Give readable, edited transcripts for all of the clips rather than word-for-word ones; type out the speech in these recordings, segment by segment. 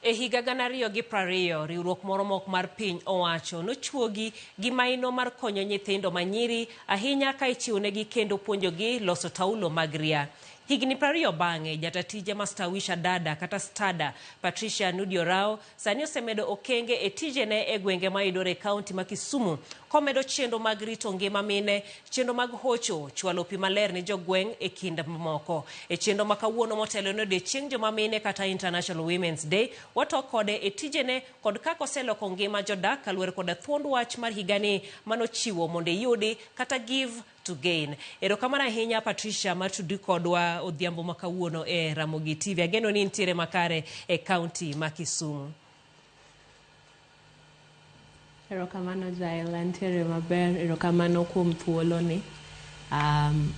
E higa gana 2020, riwruok moro mok mar piny owacho nochuogi gi maino mar konyo nyithindo manyiri ahinya ka ichiwonegi kendo puonjogi loso taulo mag ria. Higni 20 bang'e, jatatije mastawisha dada kata stada Patricia Nudiorao sani osemedo okenge e tijene e gwenge mayudore kaunti ma Kisumu, komedo chenro mag rito ngima mine, chenro mag hocho, chwalo pi maler ne jogweng' e kind moko. E chenro ma kawuono motelo ne odiechieng' joma mine kata International Women's Day, watok kode e tijene kod kaka oseloko ngima jodak kaluwore koda thuond wach mar higani manochiwo mondo iyudi kata give to gain. Erokamano ahinya Patricia matudi kodwa odhiambo makawuono e Ramogi TV. Ageno ni ntiere makare e kaunti ma Kisumu. Erokamano Jael, ntiere maber. Erokamano kuom thuolo ni.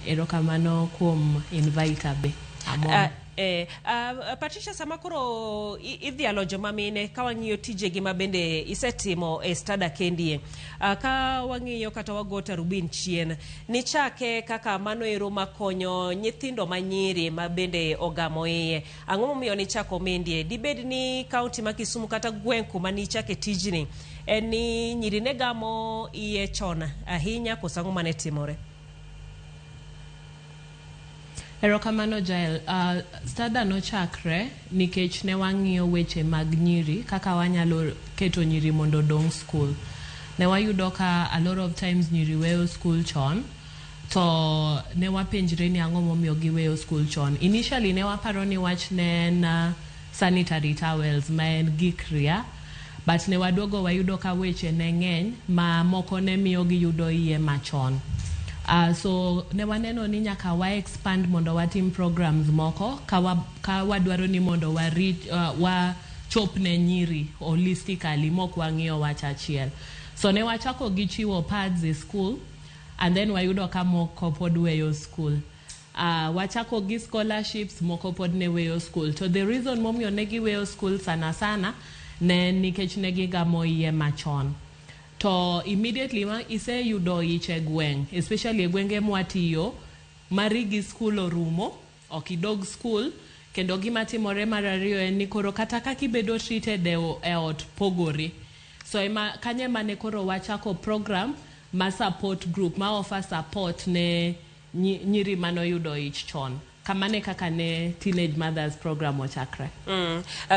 Erokamano kuom invite be. Patricia, sama koro idhialo joma mine ka wang'iyo tijegi ma bende isetimo e stada kendie, ka wang'iyo kata wagota rubin chien ni chake kaka mano ero makonyo nyithindo manyiri ma bende ogamo iye, ang'o momiyo ni chako mendie? Dibed ni kaunti ma Kisumu kata gweng' kuma ni chake tijni en ni nyiri ne gamo iye chon ahinya koso ang'o mane timore? Erokamano Jael, stada no chakre nikech ne wang'iyo weche mag nyiri kaka wanyalo keto nyiri mondo dong school. Ne wayudo ka a lot of times nyiri weyo school chon, to ne wapenjre ni ang'o momiyo giweyo school chon. Initially ne waparo ni wach ne en sanitary towels ma en gik ria, but ne waduogo wayudo ka weche ne ng'eny ma moko ne miyo giyudo iye machon. So ne waneno ni nyaka wa expand mondo watim programs moko ka wadwaro ni mondo wa chop ne nyiri holistically mok wang'iyo wach achiel. So ne wachako gi chiwo pads e school, and then wayudo ka moko pod weyo school. Wachako gi scholarships, moko pod ne weyo school. To the reason momiyo ne giweyo school sana sana ne nikech ne gigamo iye machon. To immediately ma ise yudo iche gweng', especially e gwenge mwatiyo, marigi school orumo, okidog school, kendo gima timore marariyo en ni koro kata kakibedo treated e ot pogore. So kanye mane koro wachako program ma support group, ma offer support ne nyiri mano yudo ich chon. Kamane kaka ne Teenage Mothers program ochakre.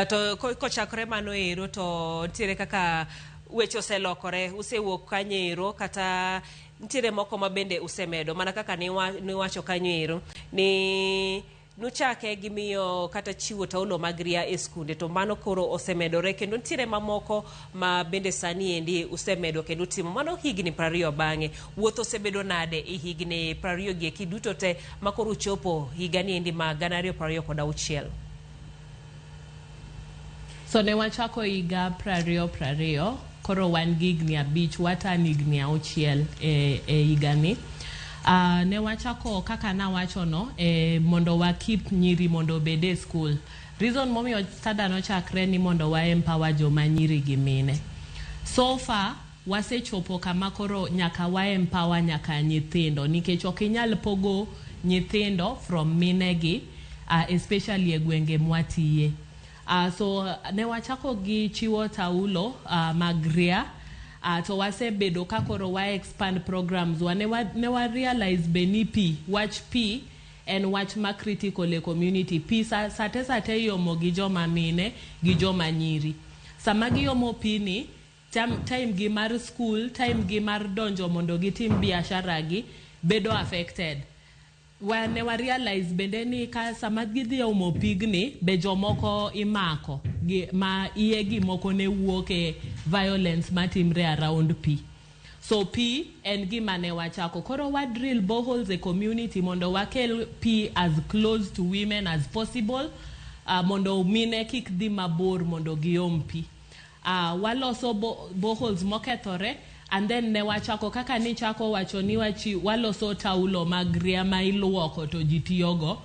To kochakre mano ero to tire kaka weche oselokore, usewuok kanyero kata ntiere moko ma bende usemedo, mana kaka ni wacho kanyero ni nuchake gimiyo kata chiwo taulo mag ria e skunde, to mano koro osemedore kendo ntiere mamoko ma bende sani endi usemedo kendo timo mano higni 20 bang'e. Wuoth osebedo nade i higni 20 gi kiduto te makoro chopo higani endi ma 2026? So ne wachako higa 2020, koro wan gigni abich, watan higni 6 e higani. Ne wachako kaka na wachono mondo wa keep nyiri mondo bede school. Reason momiyo stada no chakre ni mondo wa empower joma nyiri gi mine. So far wasechopo kama koro nyaka wa empower nyaka nyithindo, nikech ok inyal pogo nyithindo from mine gi, especially e gwenge mwatiye. So ne wachako gi chiwo taulo mag ria, to wasebedo ka koro wa expand programs ne wa realize beni pi, wach pi en wach ma critical e community. Pi sate yomo gi joma mine gi joma nyiri. Sama giyomo pi ni, time gi mar school, time gi mar donjo mondo gitim biashara gi bedo affected. Ne wa realize bende ni ka sama gidhi yomo pigni be jomoko imako ma iye gi moko ne wuok e violence matimre around pi. So pi en gima ne wachako. Koro wa drill boreholes e community mondo wakel pi as close to women as possible, mondo mine kik dhi mabor mondo giyom pi. Waloso boreholes mokethore, and then ne wachako kaka ni chako wacho ni waloso taulo mag ria ma iluoko to jitiyogo,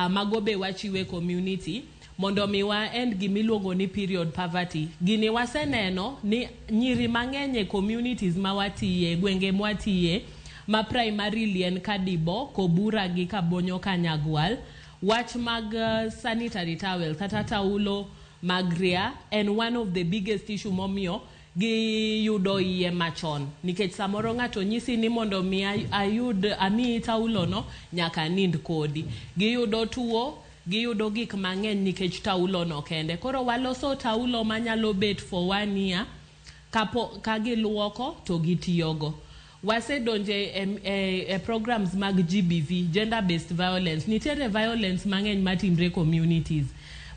mago be wachiwe community mondo miwa end gimiluongo ni period poverty. Gini waseneno ni nyiri mang'eny e communities ma watiye, gwenge mwatiye, ma primarily en Kadibo, Kobura gi Kabonyo Kanyagwal, wach mag sanitary towel kata taulo magria and one of the biggest issue momiyo gi yudo iye machon nikech samoro ng'ato nyisi ni mondo mi ayud ami taulo no nyaka nind kodi giyudo tuo giyudo gik mang'eny nikech taulo no kende koro waloso taulo manyalo bet for 1 year ka giluoko to gitiyogo wasedonje e programs mag GBV gender based violence nitiere violence mang'eny matimre communities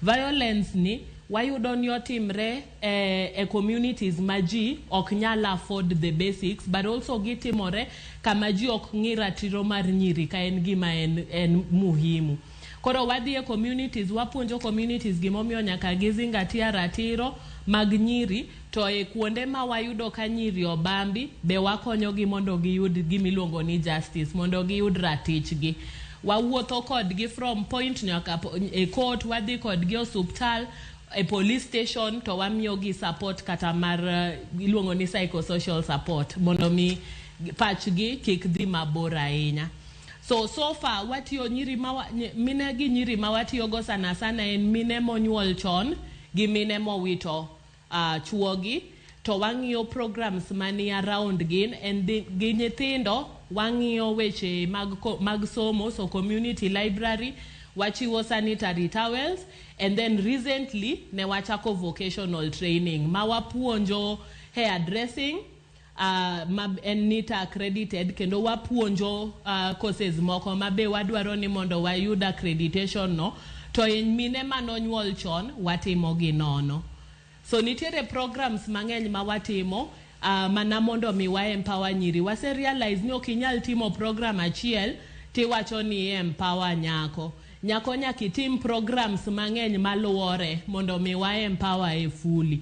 violence ni wayudo ni otimre e communities maji ok nyala afford the basics but also gitimore kama ji ok ng'i ratiro mar nyiri ka en gima en muhimu koro wadhi e communities wapuonjo communities gimomiyo nyaka gizingatia ratiro mag nyiri to e kuonde ma wayudo ka nyiri obambi be wakonyogi mondo giyud gimiluongo ni justice mondo giyud ratichgi wawuotho kodgi from point nyaka e court wadhi kodgi osuptal a police station to wamiyogi support kata mar iluongo ni psychosocial support mondo mi pachgi kik dhi mabor ahinya so far watiyo mine gi nyiri ma watiyogo sana en mine monyuol chon gi mine mowito chuogi to wang'iyo programs mani around gin and gi nyithindo wang'iyo weche mag somo so community library wachiwo sanitary towels and then recently ne wachako vocational training ma wapuonjo hair dressing en NITA accredited kendo wapuonjo courses moko mabe wadwaro ni mondo wayud accreditation no to en mine manonyuol chon watimo gi nono so nitiere programs mang'eny ma watimo mana mondo mi wa empower nyiri wase realize ni ok inyal timo program achiel tiwacho ni empower nyako nyaka itim programs mang'eny maluwore mondo mi wa empower e fully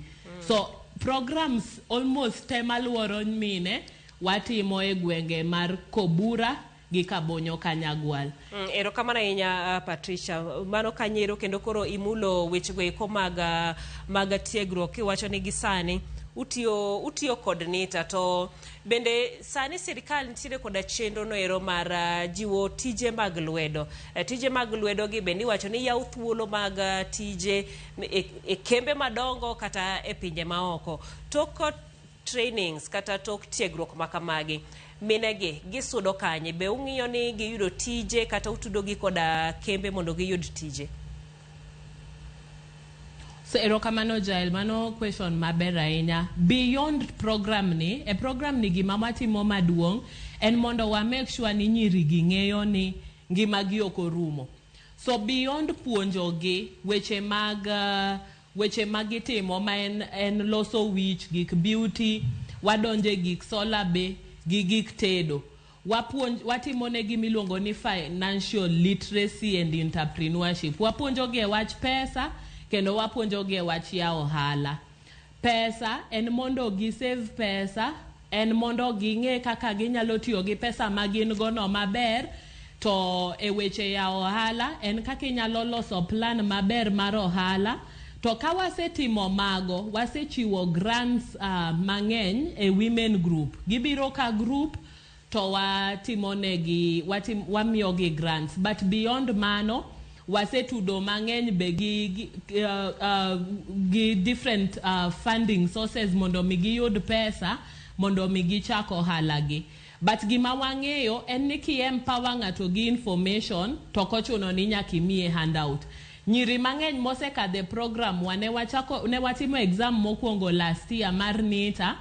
so programs almost maluworo mine watimo e gwenge mar Kobura gi Kabonyo Kanyagwal. Erokamano ahinya Patricia mano kanyero kendo koro imulo wechego eko mag tiegruok kiwacho ni gisani utiyo kod NITA to bende sani sirikal nitiere koda chenro no ero mar jiwo tije mag lwedo gi bende iwacho ni yaw thuolo mag tije e kembe madongo kata e pinje maoko tok trainings kata tok tiegruok makamagi minegi gisudo kanye be ung'iyo ni giyudo tije kata utudogi koda kembe mondo giyud tije. So erokamano Jael mano question maber ahinya beyond program ni program ni gima watimo maduong' en mondo wa make sure ni nyiri gi ng'eyo ni ngimagi ok orumo so beyond puonjogi weche mag itimo ma en loso wich gik beauty wadonje gik solar be gi gik tedo watimo ne gimiluongo ni financial literacy and entrepreneurship wapuonjogi e wach pesa kendo wapuonjogi e wach yawo ohala pesa en mondo gi save pesa en mondo ging'e kaka ginyalo tiyo gi pesa magin gono maber to e weche yawo ohala en kaka inyalo loso plan maber mar ohala to ka wasetimo mago wasechiwo grants mang'eny e women group gibiro ka group to wamiyogi grants but beyond mano wasetudo mang'eny be gi different funding sources mondo mi giyud pesa mondo mi gichak ohalagi but gima wang'eyo en ni ki-empower ng'ato gi information to kochuno ni nyaka imiye handout nyiri mang'eny mosekadhe program ne watimo exam mokwongo last year mar NITA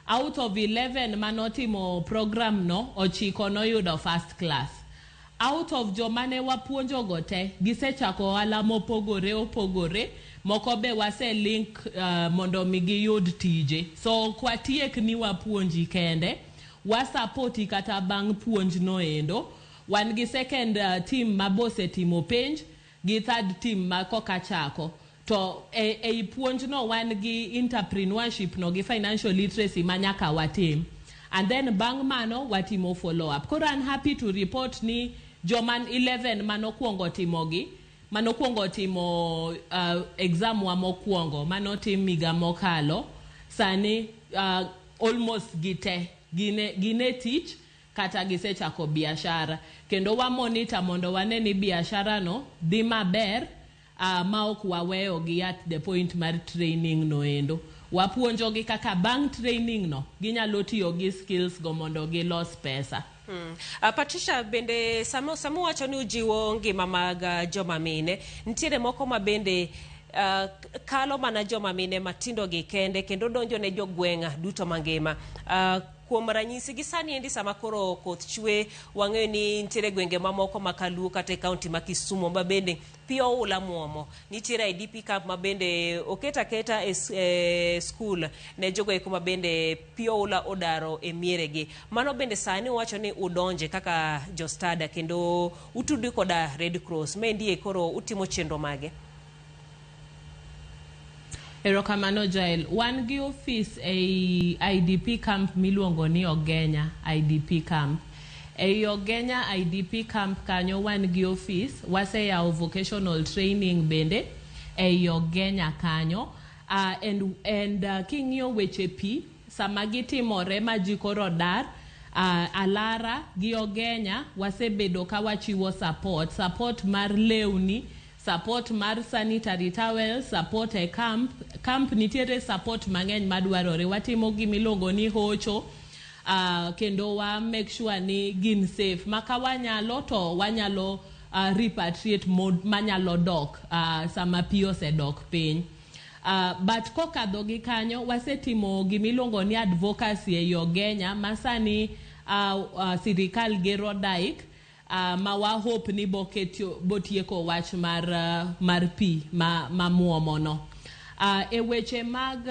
out of 11 manotimo program no 9 noyudo first class out of jomane wapuonjogo te gisechako ohala mopogore moko be wase link mondo mi giyud tije so kwatiek ni wapuonji kende wasapoti kata bang' puonj no endo wan gi second team mabose timo penj gi third team ma koka chako to e puonj no wan gi entrepreneurship no gi financial literacy manyaka watim and then bang' mano watimo follow up koro I'm happy to report ni joman 11 manokwongo timo exam wa mokwongo manotim miga mokalo sani almost gine tich kata gisechako biashara kendo wa monitor mondo wane ni biashara no dhi maber ma ok waweyo gi at the point mar training no endo. Wapuonjo gi kaka bang training no ginyalo tiyo gi skills go mondo gilos pesa. Patricia, bende samo wacho ni ujiwo ngima mag joma mine, ntiere moko ma bende kalo mana joma mine matindo gi kende kendo donjo ne jogwenga duto mangima. Kuom ranyisi gi sani endi sama koro koth chwe, wang'eyo ni ntiere gwenge mamoko makaluo kata kaunti ma Kisumu ma bende pio ula muomo. Nitiere IDP camp ma bende oketa school ne jogo eko ma bende pio ula odaro e mieregi. Mano bende sani wacho ni udonje kaka jostada kendo utudu koda Red Cross. Mendi koro utimo chenro mage. Erokamano Jael, wan gi office e IDP camp miluongo ni Ogenya IDP camp. E Ogenya IDP camp kanyo wan gi office, waseyawo vocational training bende e Ogenya kanyo. And king'iyo weche pi, sama gitimore ma ji koro dar, alara gi Ogenya wasebedo ka wachiwo support mar lewni, support mar sanitary towels, support e camp nitiere support mang'eny madwarore. Watimo gimiluongo ni hocho, kendo wa make sure ni gin safe. Maka wanyalo to wanyalo repatriate manyalo dok sama pi osedok piny. But kokadho gi kanyo wasetimo gimiluongo ni advocacy e Ogenya, masani sirikal gero daik, ma wa hope ni botieko wach mar pi ma muomo no. E weche mag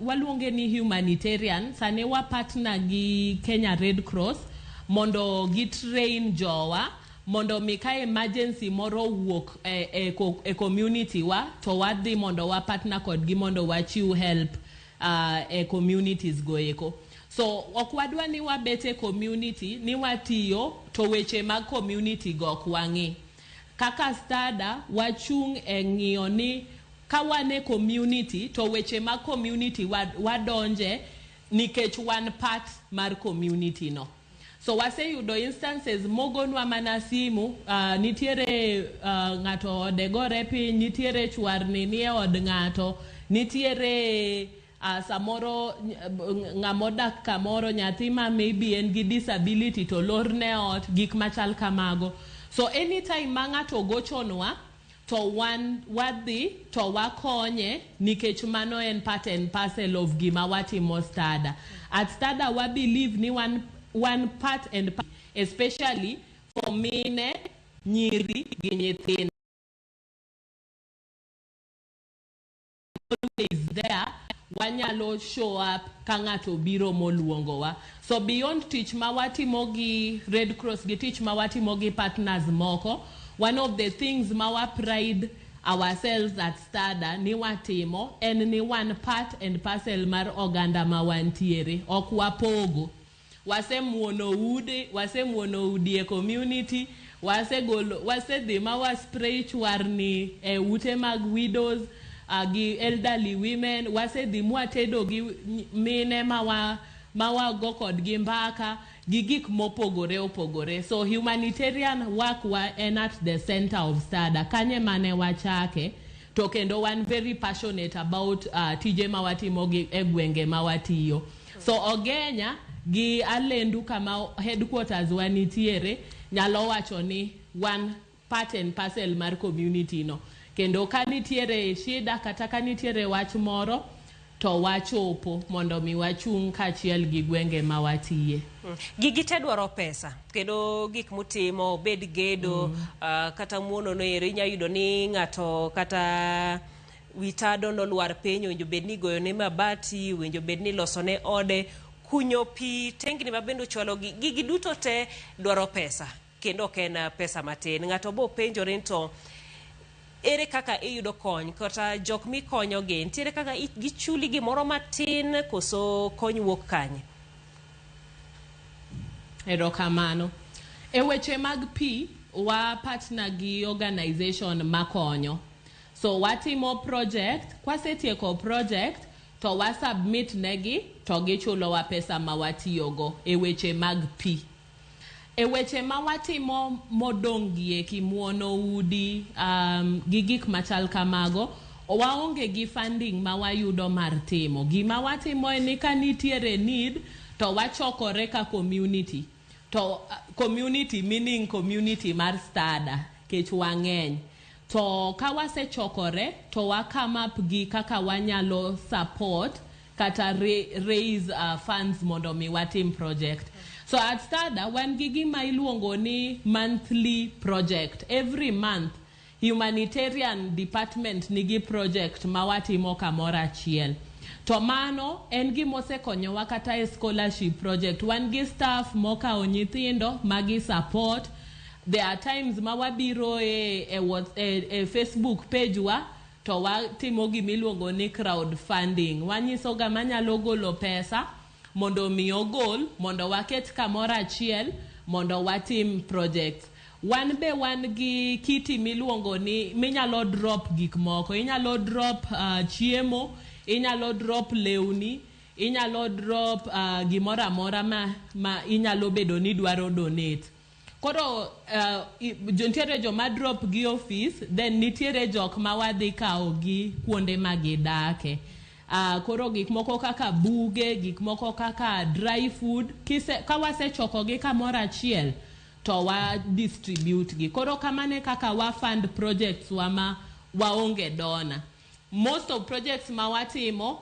waluonge ni Humanitarian, sane wa partner gi Kenya Red Cross mondo gi train jowa mondo mika emergency moro wuok e community wa to wadhi mondo wa partner kod gi mondo wachiw help e communities go eko. So okwadwa ni wabete community ni watiyo to weche mag community go kwang'i. Kaka stada wachung e ng'iyo ni kawane community to weche mag community wadonje nikech one part mar community no. So waseyudo instances mogonwa mana simu, nitiere ng'ato odegore piny, nitiere chwarni nie od ng'ato, nitiere samoro ng'amodak kamoro nyathi ma maybe en gi disability to lorne ot, gik machal kamago. So anytime ma ng'ato gochonwa to wadhi to wakonye nikech mano en part and parcel of gima watimo stada. At stada we believe ni one part and part, especially for mine, nyiri gi nyithindo. Always there, wanyalo show up ka ng'ato biro moluongowa. So beyond teach ma watimo gi Red Cross gi teach ma watimo gi partners moko, one of the things ma wa pride ourselves at stada ni watimo en ni one part and parcel mar oganda ma wantiere, ok wapogo. Wasemuono udi e community, wasedhi ma wa spray chwarni e ute mag widows, gi elderly women, wasedhi mwatedo gi mine ma wa go kod gi mbaka, gi gik mopogore opogore. So humanitarian work en at the center of stada. Kanye mane wachake, to kendo one very passionate about tije ma watimo gi e gwenge ma watiyo. So Ogenya gi alendu kama headquarters wanitiere, nyalo wacho ni one part and parcel mar community no. Kendo ka nitiere shida kata ka nitiere wach moro to wachopo mondo mi wachung kachiel gi gwenge ma watiye. Gigi te dwaro pesa, kendo gik mutimo bed gedo, kata muono no eri nyayudo ni ng'ato kata witado no luar piny, winjo bed ni goyo ne mabati, winjo bed ni loso ne ode, kunyo pi, tengni mabendo chwalo gigi duto te dwaro pesa, kendo ken pesa matin. Ng'ato bo penjore to ere kaka iyudo kony kata jok mi konyo gi, ntiere kaka gichuli gimoro matin koso kony wuok kanye? Erokamano. E weche mag pi, wa partner gi organization makonyo. So watimo project, kwasetieko project, to wa submit negi, to gichulo wa pesa ma watiyogo e weche mag pi. E weche ma watimo modongie kimuono udi gi gik machal kamago, waonge gi funding ma wayudo mar timo. Gima watimo ni ka nitiere need to wachokore ka community. To community meaning community mar Stada, kech wang'eny. To ka wasechokore to wa come up gi kaka wanyalo support kata raise funds mondo mi watim project. So at Stada, wan gi gima iluongo ni monthly project. Every month, Humanitarian department nigi project ma watimo kamoro achiel. To mano, en gima osekonyowa kata e scholarship project. Wan gi staff mokao nyithindo, magi support. There are times ma wabiro e Facebook page wa, to watimo gima iluongo ni crowdfunding. Wanyiso ga manyalo golo pesa, mondo mi ogol, mondo waket kamoro achiel, mondo watim project. Wan be wan gi kiti miluongo ni minyalo drop gik moko. Inyalo drop chiemo, inyalo drop lewni, inyalo drop gimoro amora ma inyalo bedo ni dwaro donate. Koro nitiere joma drop gi office, then nitiere jok ma wadhi kao gi kuonde ma gidake. Koro gik moko kaka buge, gik moko kaka dry food, ka wasechoko gi kamoro achiel, to wa distribute gi. Koro kamane kaka wa fund projects ma waonge donor. Most of projects ma watimo,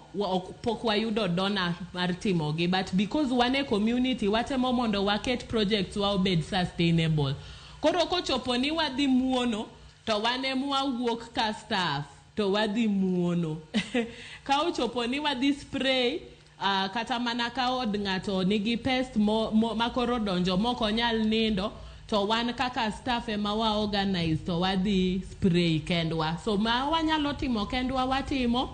pok wayudo donor mar timo gi, but because wane community, watemo mondo waket projects wa obed sustainable. Koro kochopo ni wadhi muono, to wane mwawuok ka staff, to wadhi muono. Ka ochopo ni wadhi spray, kata mana ka od ng'ato nigi pest makoro donjo moko nyal nindo, to wan kaka staff ema wa organize to wadhi spray kendwa. So ma wanyalo timo kendwa watimo,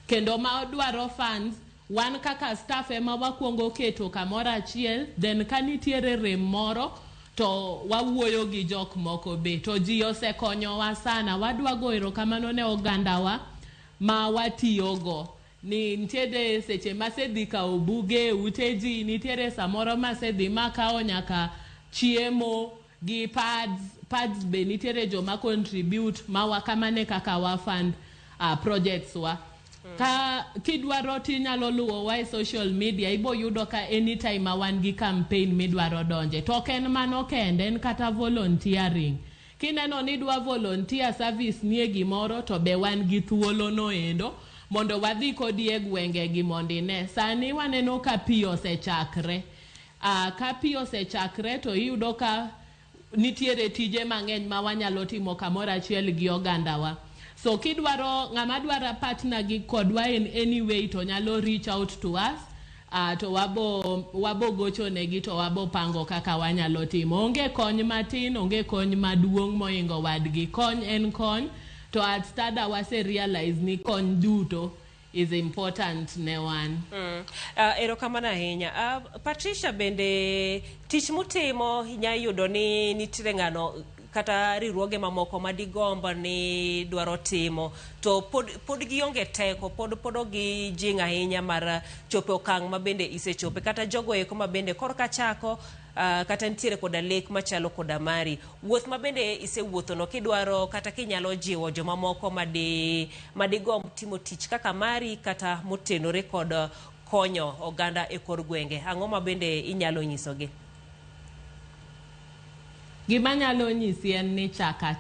kendo ma dwaro funds, wan kaka staff ema wakuongo keto kamoro achiel, then ka nitiere rem moro, to wawuoyo gi jok moko be. To ji osekonyowa sana. Wadwa go erokamano ne ogandawa ma watiyogo. Ni nitiere seche masedhi kao buge uteji, nitiere samoro masedhi makao nyaka chiemo gi pads be nitiere joma contribute ma wakamane kaka wa fund projects wa. Ka kidwaro tinyalo luwo wa e social media, ibo yudo ka anytime ma wan gi campaign midwaro donje. To ken mano kende, en kata volunteering. Kineno ni dwa volunteer service nie gimoro, to be wan gi thuolo no endo, mondo wadhi kodi e gwenge gi mondine. Sani waneno ka pi osechakre. Ka pi osechakre, to iyudo ka nitiere tije mang'eny ma wanyalo timo kamoro achiel gi ogandawa. So kidwaro, ng'ama dwaro partner gi kodwa in any way, to nyalo reach out to us. To wabo gocho negi, to wabo pango kaka wanyalo timo. Onge kony matin, onge kony maduong' moingo wadgi. Kony en kony. To at Stada wase realize ni kony duto is important ne wan. Erokamano ahinya. Patricia, bende tich mutimo inyayudo ni nitiere ng'ano kata riwruoge mamoko madigombo ni dwaro timo, to pod gionge teko, pod gi jing' ahinya mar chope okang' ma bende isechope, kata jogo eko ma bende korka chako, kata nitiere koda lek machalo koda mari. Wuoth ma bende isewuotho no, kidwaro kata kinyalo jiwo joma moko madigomb timo tich kaka mari, kata motenore kod konyo oganda e kor gwenge, ang'o ma bende inyalo nyisogi? Gima nyalo nyisi en ni chaka.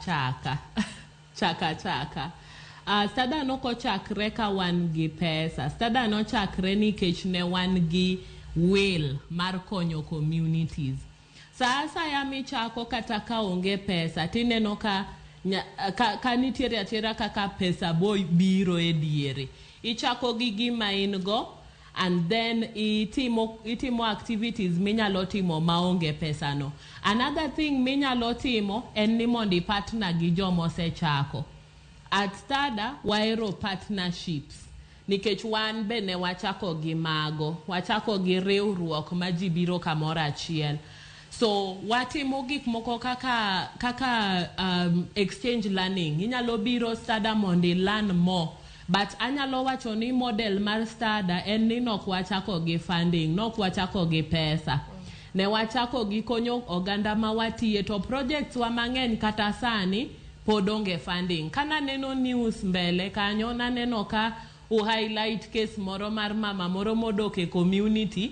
Stada noko chakre ka wan gi pesa. Stada no chakre nikech ne wan gi will mar konyo communities. Sa ya michako kata ka onge pesa, tineno ka nitiere atera kaka pesa biro e diere. Ichako gi gima in go, and then itimo activities minyalo timo maonge pesa no. Another thing minyalo timo en ni mondi partner gi jomo sechako. At Stada waero partnerships, nikech wan bene wachako gi mago, wachako gi riwruok ma ji biro kamoro achiel. So watimo gik moko kaka exchange learning. Inyalo biro Stada mondi learn more. But anyalo wacho ni model mar Stada en ni nok wachako gi funding, nok wachako gi pesa. ne wachako gi konyo oganda ma watiye to projects wa mang'eny kata sani pod onge funding. Kana neno news mbele kanyo na neno ka highlight case moro mar mama moro modok e community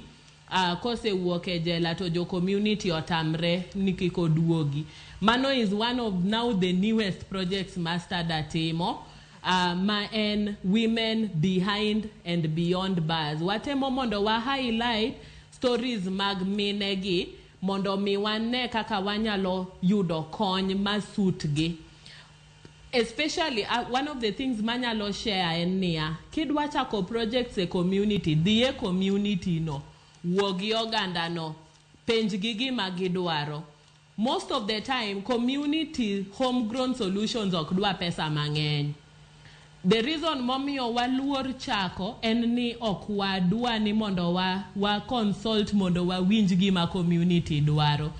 kose wuok e jela to jo community otamre ni kiko duogi. Mano is one of now the newest projects master datimo. Ma en women behind and beyond bars. Watemo mondo wa highlight stories mag minegi mondo mi wane kaka wanyalo yudo kony masutgi. Especially one of the things manyalo share en niya, kidwa chako projects e community, dhiye community no, wuogi oganda no, penj gi gima gidwaro. Most of the time, community homegrown solutions ok dwa pesa mang'eny. The reason momiyo waluor chako en ni ok wadwa ni mondo wa consult mondo wa winj gima community dwaro.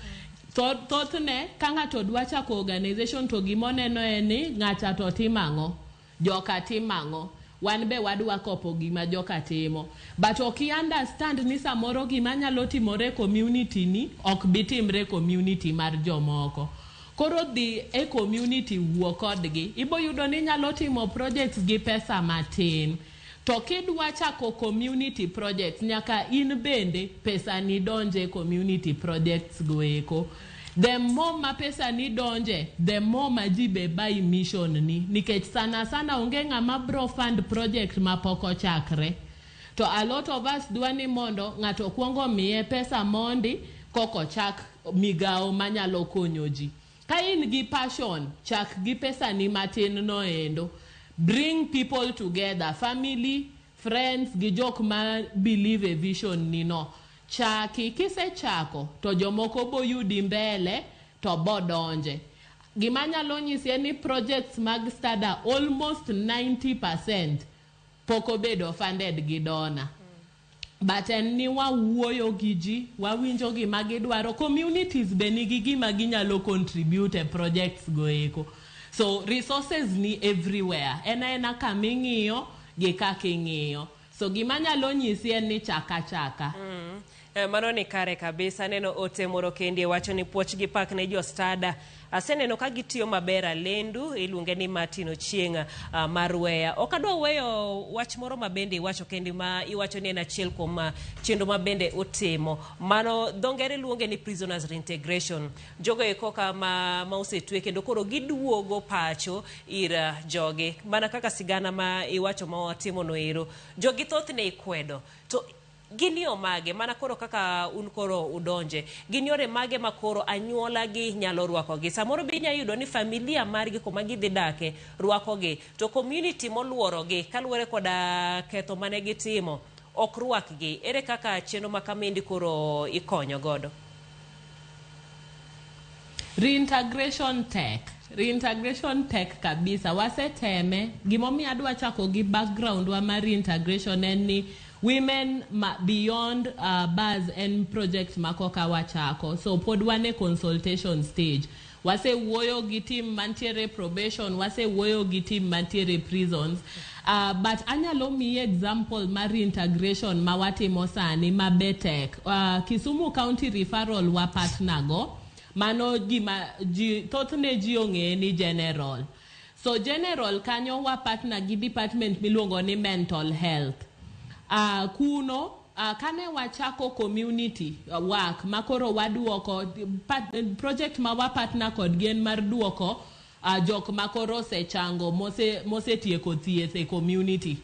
Thothne ka ng'ato dwa chako organization to gimoneno en ni ng'acha to timang'o, joka timang'o, wan be wadwa kopo gima joka timo. But ok understand ni samoro gima nyalo timore community ni ok bitimre community mar jomoko. Koro dhi e community wuo kodgi, ibo yudo ni nyalo timo projects gi pesa matin. To kidwa chako community projects, nyaka in bende pesa ni donje community projects goeko. The more ma pesa ni donje, the more ma ji be buy mission ni. Nikech sana onge ng'ama bro fund project ma poko chakre. To a lot of us dwa ni mondo ng'ato kuongo miye pesa mondi koko chak migao manyalo konyo ji. Ka in gi passion, chak gi pesa ni matin no endo. Bring people together, family, friends, gi jok ma believe a vision ni no. Chaki kise chako, to jomoko bo yudi mbele, to bodonje. Gima nyalo nyisi ni projects mag stada almost 90% poko bedo funded gi dona. But ni wa wuoyo gi ji, wa winjo gima gidwaro, communities be nigi gima ginyalo contribute e projects goeko. So resources ni everywhere. Ena kaming'iyo gi kaking'iyo. So gima nyalo nyisi en ni chaka. Mano ni kare kabisa. Neno ote moro kendi wacho ni puoch gi pak ne jo stada. Aseneno ka gitiyo mabera lendu iluonge ni Martino Chienga marweya. Okadwa weyo wach moro mabende iwacho kendi ma iwacho ni en achiel kuom chenro mabende utimo. Mano dhongere luonge ni prisoners reintegration. Jogo eko kama osetwe kendo koro giduogo pacho ira joge. Mana kaka sigana ma iwacho ma watimo no ero. Jogi thothne ikwedo. To gini omage mana koro kaka un koro udonje gini ore mage makoro anyuola gi nyalo rwako gi samoro bi nyayudo ni familia margi kuma gidhi dake rwako gi to community moluoro gi kaluwore koda ketho mane gitimo ok rwak gi ere kaka cheno makamindi koro ikonyo godo. Reintegration tech kabisa waseteme gimomi adwa chako gi background wa mar reintegration en ni women beyond bars and project makoka wachako. So pod wane consultation stage. Wase wuoyo gi team mantiere probation, wase wuoyo gi team mantiere prisons. But anyalo mi example mar reintegration ma watimo sani ma betek. Kisumu County Referral wa partner go. Mano thothne ji ong'e ni general. So general kanyo wa partner gi department miluongo ni mental health. Kuno kane wachako community work makoro waduoko project ma wa partner kod gen mar duoko jok makoro sechango mose tieko thieth e community.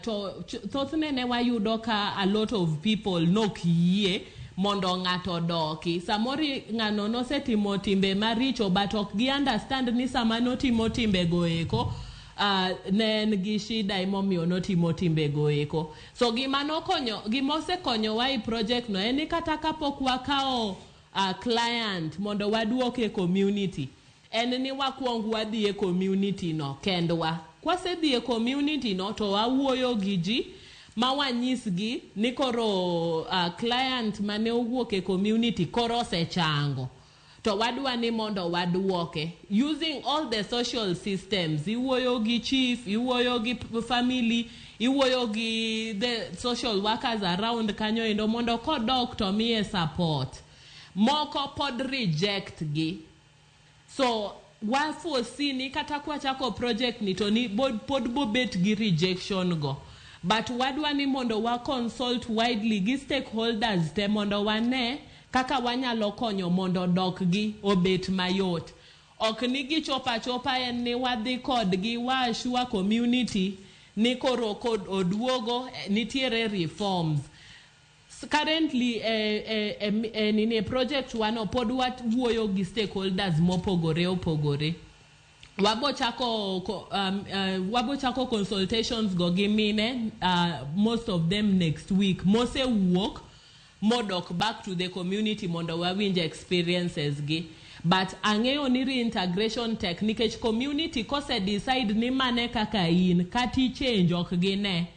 To thothne ne wayudo ka a lot of people nok yie mondo ng'ato doki. Samori ng'ano nosetimo timbe maricho but ok gi understand ni sama notimo timbe goeko nen gi shida imomiyo notimo timbe goeko. So gimose konyo wa i project no eni kata kapok wakao client mondo waduoke community en ni wakuong wadhi e community no kendwa. Kwase dhi e community no to wawuoyo gi ji ma wanyisgi ni koro client mane owuok e community koro sechango. to wadwa ni mondo waduoke using all the social systems. Iwuoyo gi chief, iwuoyo gi family, iwuoyo gi the social workers around kanyo endo mondo kodok to miye support. Moko pod reject gi. So waforesee ni kata kwa chako project ni to ni pod bobet gi rejection go. But wadwa ni mondo wa consult widely gi stakeholders te mondo wane kaka wanyalo konyo mondo dok gi obet mayot. Ok ni gi chopa en ni wadhi kod gi wa assure community ni koro kod oduogo nitiere reforms. Currently nini project wano pod wuoyo gi stakeholders mopogore opogore. Wabo chako consultations go gi mine, most of them next week. Mose walk modok back to the community mondo wawinj experiences gi. But ang'eyo ni reintegration technique community kose decide ni mane kaka in kati change ok gine.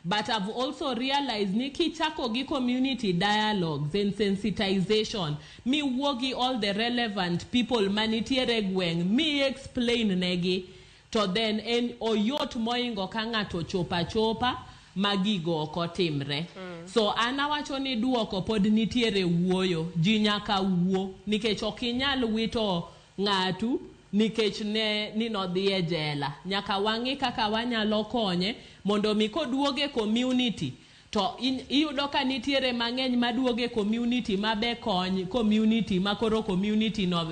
But I've also realized ni kichako gi community dialogues and sensitization, mi wogi all the relevant people manitiere gweng, mi explain negi, to then en oyot moingo ka ng'ato chopa magigo kotimre. So anawacho ni duoko pod nitiere wuoyo, ji nyaka wuo, nikech okinyal wito ng'atu nikech ni nodhi e jela. Nyaka wangi kaka wanyalo konye mondo mi koduoge community to iyudo ka nitiere mang'eny maduoge community mabe kony community makoro community no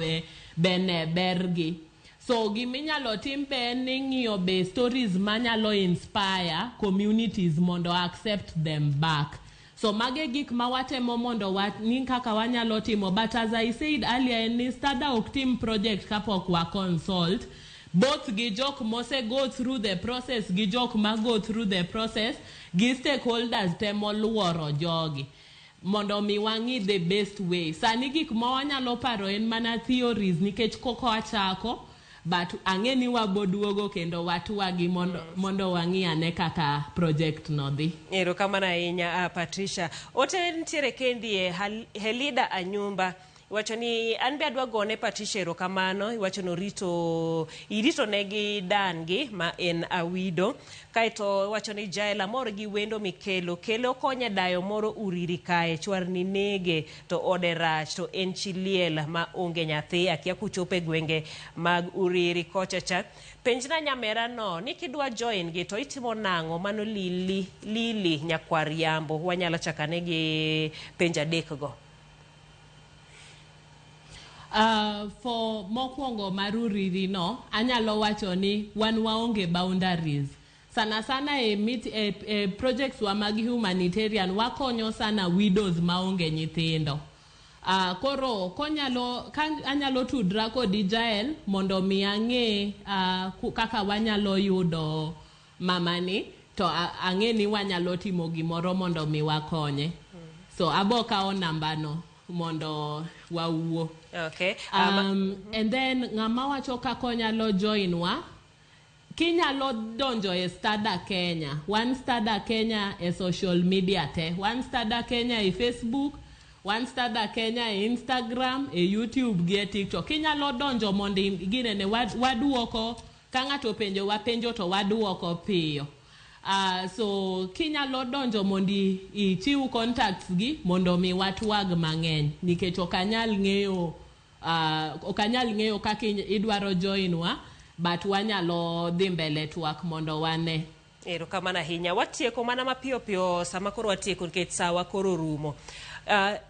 bene bergi. So giminyalo tim be ni ng'iyo be stories manyalo inspire communities mondo accept them back. So mage gik mawatemo mondo ni kaka wanyalo timo. But as I said earlier, ni stada ok team project kapok wa consult. Both gi jok mose go through the process, gi jok ma go through the process, gi stakeholders temo luoro jogi mondo mi wangi the best way. Sani gik ma wanyalo paro en mana theories nikech koko achako, but ang'eni waboduogo kendo watuwagi mondo wangi ane kaka project no dhi. Erokamano ahinya Patricia. Ote nitiere kendi Helida Anyumba. Iwacho ni an be adwa gone Patricia erokamano. Iwacho no irito negi dangi ma en Awido. Kaito iwacho ni jaela moro gi wendo mikelo konya dayo moro uriri kae chwar ni nege to ode rach to en chiliel ma onge nyathi akia kuchope gwenge mag uriri kochacha. Penjna nyamera no ni kidwa join gi to itimo nango mano lili nyakwar yambo. Wanyalo chakane gi penja dekgo. For mokwongo maruriri no, anyalo wacho ni wan waonge boundaries. Sana projects wa magi humanitarian wakonyo sana widows maonge nyithindo. Koro anyalo tudra kodi Jael mondo mi ang'e kaka wanyalo yudo mamani to ang'e ni wanyalo timo gimoro mondo mi wakonye. So abokao namba no mondo wawuo. Okay. And then ng'ama wacho kako nyalo join wa kinyalo donjo e Stada Kenya. One Stada Kenya e social media te. One Stada Kenya e Facebook, One Stada Kenya e Instagram, e YouTube gi e TikTok. Kinyalo donjo mondo gine ne waduoko ka ng'ato penjo wapenjo to waduoko piyo. So kinyalo donjo mondi ichiw contacts gi mondo mi watwag mang'eny nikech okanyal ng'eyo kaka idwaro join wa, but wanyalo dhi mbele twak mondo wane. Erokamano ahinya. Watieko mana mapiyo sama koro watieko nikech sawa koro rumo.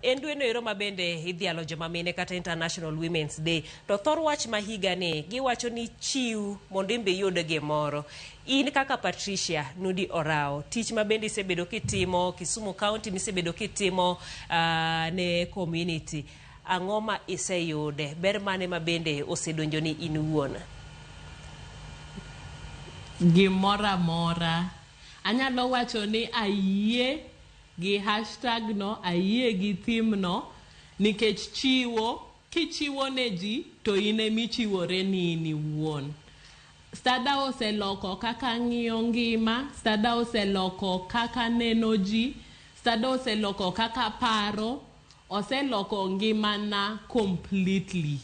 En dwe no ero mabende idhialo joma mine kata International Women's Day. To thor wach mahiga ni giwacho ni chiw mondo imbe yud gimoro. In kaka Patricia Nudi Orao, tich mabende isebedo kitimo Kisumu County, misebedo kitimo ne community. Ang'oma iseyude ber mane mabende osedonjo ni in wuon? Gimora mora. Anyalo wacho ni ayie gi hashtag no, ayie gi theme no, nikech kichiwo ne ji to ine michiwore ni ini wuon. Stada oseloko kaka ng'iyo ngima, Stada oseloko kaka neno ji, Stada oseloko kaka paro, oseloko ngimana completely.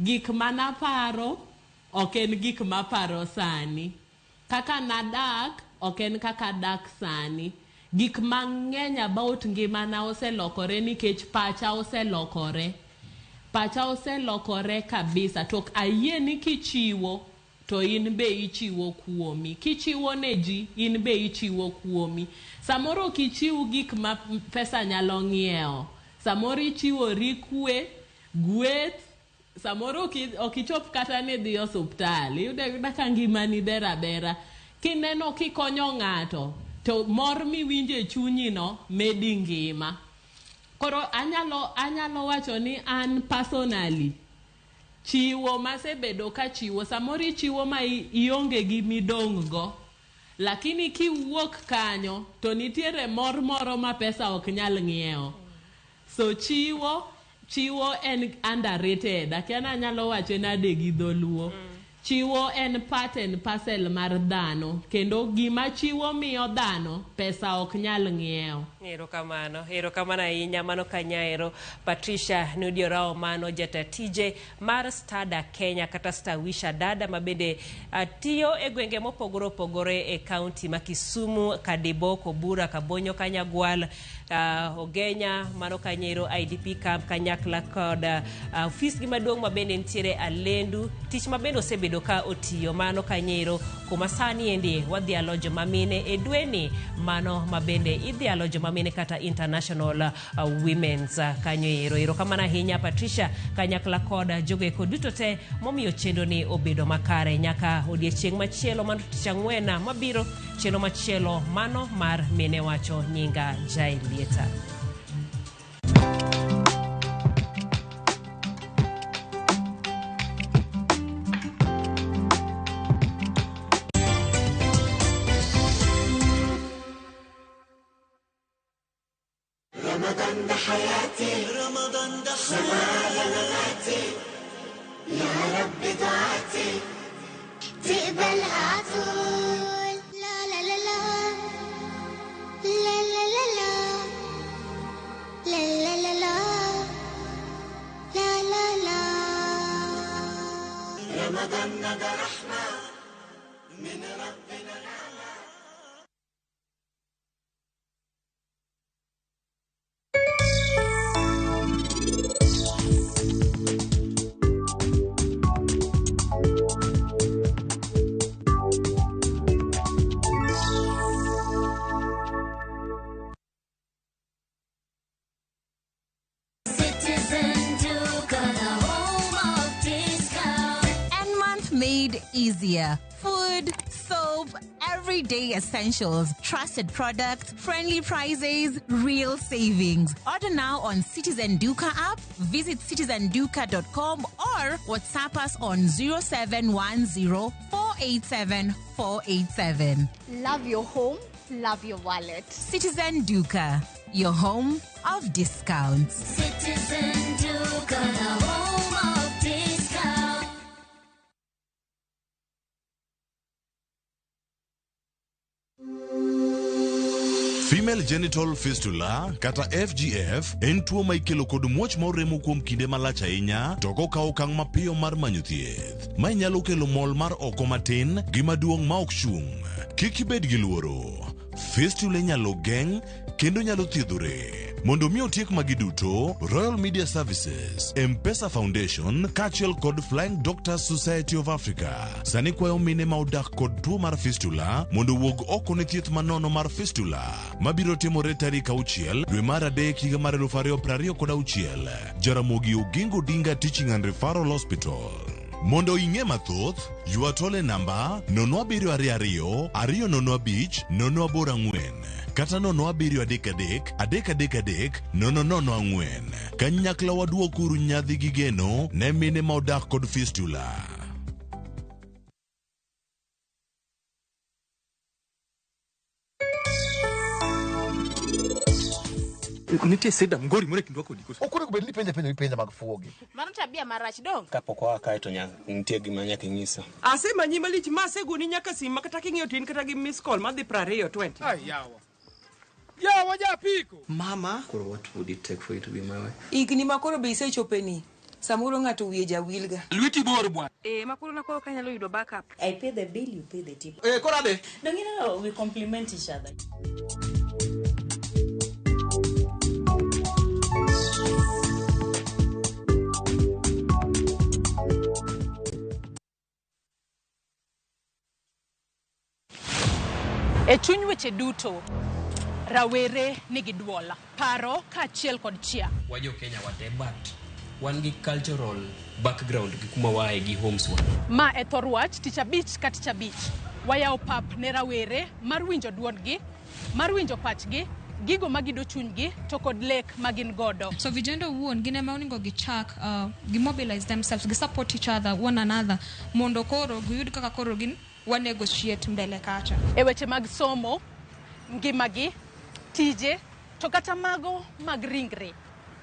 Gik mana paro oken gik maparo sani. Kaka nadak oken kaka dak sani. Gik mang'eny about ngimana oselokore nikech pacha oselokore. Pacha oselokore kabisa. Tok ayie ni kichiwo to in be ichiwo kuomi. Kichiwo ne ji, in be ichiwo kuomi. Samoro kichiwo gik ma pesa nyalo ng'ieo. Samoro ichiwori kwe, gweth, samoro okichop kata ne dhi osuptal. Yuda ka ngimani bera. Kineno kikonyo ng'ato, to mor miwinje chunyi no medi ngima. Koro anyalo wacho ni an personally, chiwo masebedo ka chiwo, samori chiwo ma ionge gi midong' go, lakini kiwuok kanyo to nitiere mor moro ma pesa ok nyal ng'ieo. So chiwo en underrated. Akiana anyalo wacho nade gi dholuo. Chiwo en part and parcel mar dhano. Kendo gima chiwo miyo dhano, pesa ok nyal ng'ieo. Erokamano ahinya mano kanyaero Patricia Nudiorao mano jatatije mar Stada Kenya kata Stawisha Dada mabende tiyo e gwenge mopogore opogore e kaunti ma Kisumu, Kadiboko, Bura, Kabonyo, Kanyagwal, Ogenya, mano kanyaero IDP camp kanyakla kod ofis gi maduong' mabende ntiere Alendu. Tich mabende osebedo ka otiyo mano kanyaero kuma sani endi wadhi alojo mamine e dweni mano mabende idhi alojo mamine kata International Women's kanyoero. Erokamano ahinya Patricia kanyakla kod jogo duto te momiyo chenro ni obedo makare nyaka odiechieng' machielo mano tich ang'wen mabiro, chenro machielo mano mar mine wacho nyinga Jailieta. رمضان ده حياتي رمضان ده خيالاتي يا رب دعاتي تقبلها عطول لا لا لا لا لا لا لا لا لا لا لا لا لا لا رمضان ده رحمة من ربنا الأعلى. Easier. Food, soap, everyday essentials, trusted products, friendly prices, real savings. Order now on Citizen Duka app, visit citizenduka.com or WhatsApp us on 0710 487 487. Love your home, love your wallet. Citizen Duka, your home of discounts. Citizen Duka, the home of discounts. Female genital fistula kata FGF en tuo ma ikelo kod muoch ma remo kuom kinde malach ahinya to kokao okang' mapiyo mar manyo thieth. Ma nyalo kelo mol mar oko matin gi maduong' ma ok chung'. Kik ibed gi luoro. Fistula nyalo geng' kendo nyalo thiedhore. Mondo mi otiek magi duto, Royal Media Services, M-Pesa Foundation, kachiel kod Flying Doctors Society of Africa, sani kwayo mine ma odak kod tuo mar fistula mondo wuog oko ne thieth manono mar fistula mabiro timore tarik 6 dwe mar adek higa mar 2026 Jaramogi Oginga Odinga Teaching and Referral Hospital. Mondo ing'e mathoth, ywa tole namba 0722 205 084 kata 0733 kanyakla waduokuru nyadhi gi geno ne mine ma odak kod fistula. Nitie seda mgori mure kindwa kodi koso. Okure kubedli penja mag fuogi. Mano tabia marach dong. Kapok wa kae to nitie gima nyaka ng'isa. Ase manyima lich ma asegoni nyaka sim makata king'iyo tin kata gi miss call madhi 20. Ai yawa. Yeah, waja piko. Mama, what would it take for you to be my wife? Igni makoro be isechopeni. Samuro ng'ato wiye jawilga. Lwiti bor bwana. Makoro nakoro kanyalo yudo backup. I pay the bill, you pay the tip. Korade. No, we complement each other. E chuny weche duto, rawere nigi duola, paro kaachiel kod chia. Wajo Kenya wate but wan gi cultural background gi kuma wae gi homes wa. Ma e thor wach tich abich ka tich abich. Wayawo pap ne rawere mar winjo duondgi, mar winjo pachgi, gigo magido chunygi to kod lek magin godo. So vijendo wuon gine ma oningo gichak mobilize themselves, gi support each other, one another, mondo koro giyud kaka koro gin wa negotiate mbele kacha. E weche mag somo, ngimagi, tije, to kata mago mag ringre.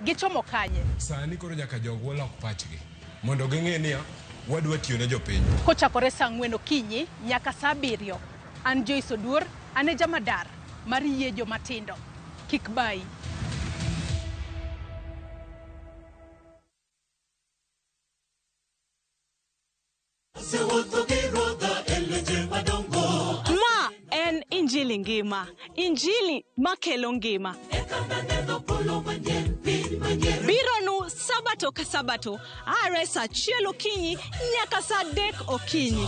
Gichomo kanye. Sani koro nyaka jogo lok pachgi. Mondo ging'e niya, wadwa tiyo ne jopiny. Kochakore saa 4 okinyi nyaka saa 7. An Joyce Oduor, ane jamadar mar yie jomatindo. Kik bai. Ma en injili ngima. Injili makelo ngima. Bironu sabato ka sabato, are saa 1 okinyi nyaka saa 3 okinyi.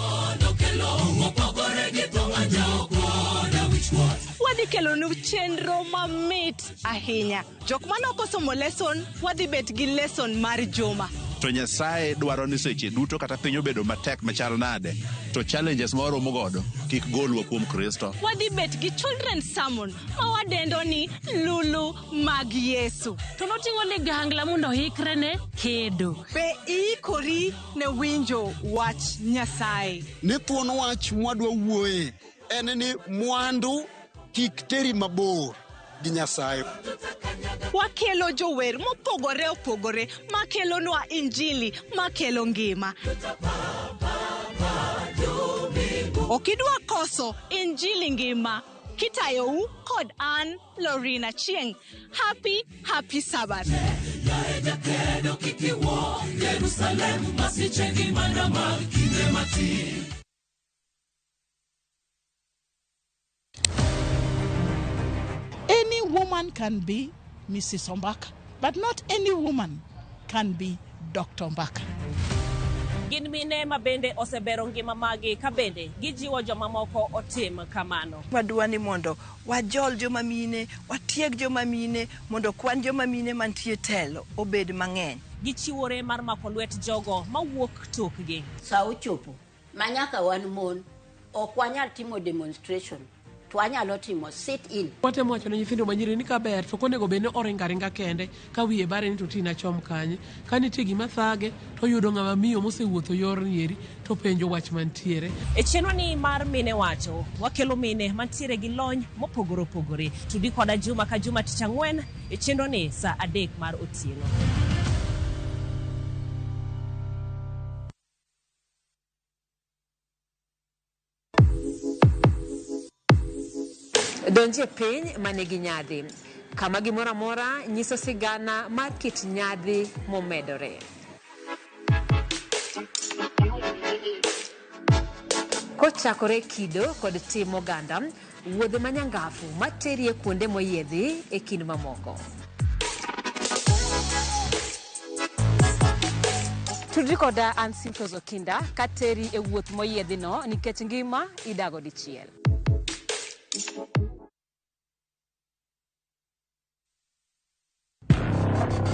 Wadhi kelonu chenro mamit ahinya. Jok mane ok osomo lesson, wadhi bet gi lesson mar juma. To Nyasaye dwaro ni seche duto kata piny obedo matek machal nade, to challenges ma waromo godo kik golwa kuom Kristo. Wadhi bet gi children's sermon ma wadendo ni lulu mag Yesu. To noting'o ligangla mondo hikre ne kedo. Be iikori ne winjo wach Nyasaye. Ne thuon wach mwadwa wuoye en ni mwandu kik teri mabor gi Nyasaye. Wakelo jower mopogore opogore makelonwa injili makelo ngima. Okidwa koso injili ngima kitayou kod an Lorina Chieng. Happy Sabbath. Any woman can be Mrs. Ombaka, but not any woman can be Dr. Ombaka. Gin mine ma bende osebero ngima magi ka bende gijiwo joma moko otim kamano. Wadwani mondo wajol joma mine, watieg joma mine, mondo kwan joma mine mantie telo obed mang'eny. Gichiwore mar mako lwet jogo mawuok tokgi. Sa ochopo, manyaka wan mon, ok wanyal timo demonstration. Twanyalo timo sit in. Watemo wacho ne nyithindo manyiri ni kaber to konego bene oringa kende ka wiye bare ni to tina chom kanye. Ka nitie gima thage to yudo ng'ama miyo mosewuotho yor nieri to penjo wach mantiere. E chenro ni mar mine wacho, wakelo mine mantiere gi lony mopogore opogore. Tudi koda juma ka juma tich ang'wen e chenro ni saa 3 mar otieno. Donje piny manigi nyadhi. Kama gimora mora nyiso sigana mar kit nyadhi momedore. Kochakore kido kod tim oganda, wuodhe manyangafu materie kuonde moyiedhi e kind mamoko. Tudri koda Ansintos Okinda kateri e wuoth moyiedhi no nikech ngima idago dichiel.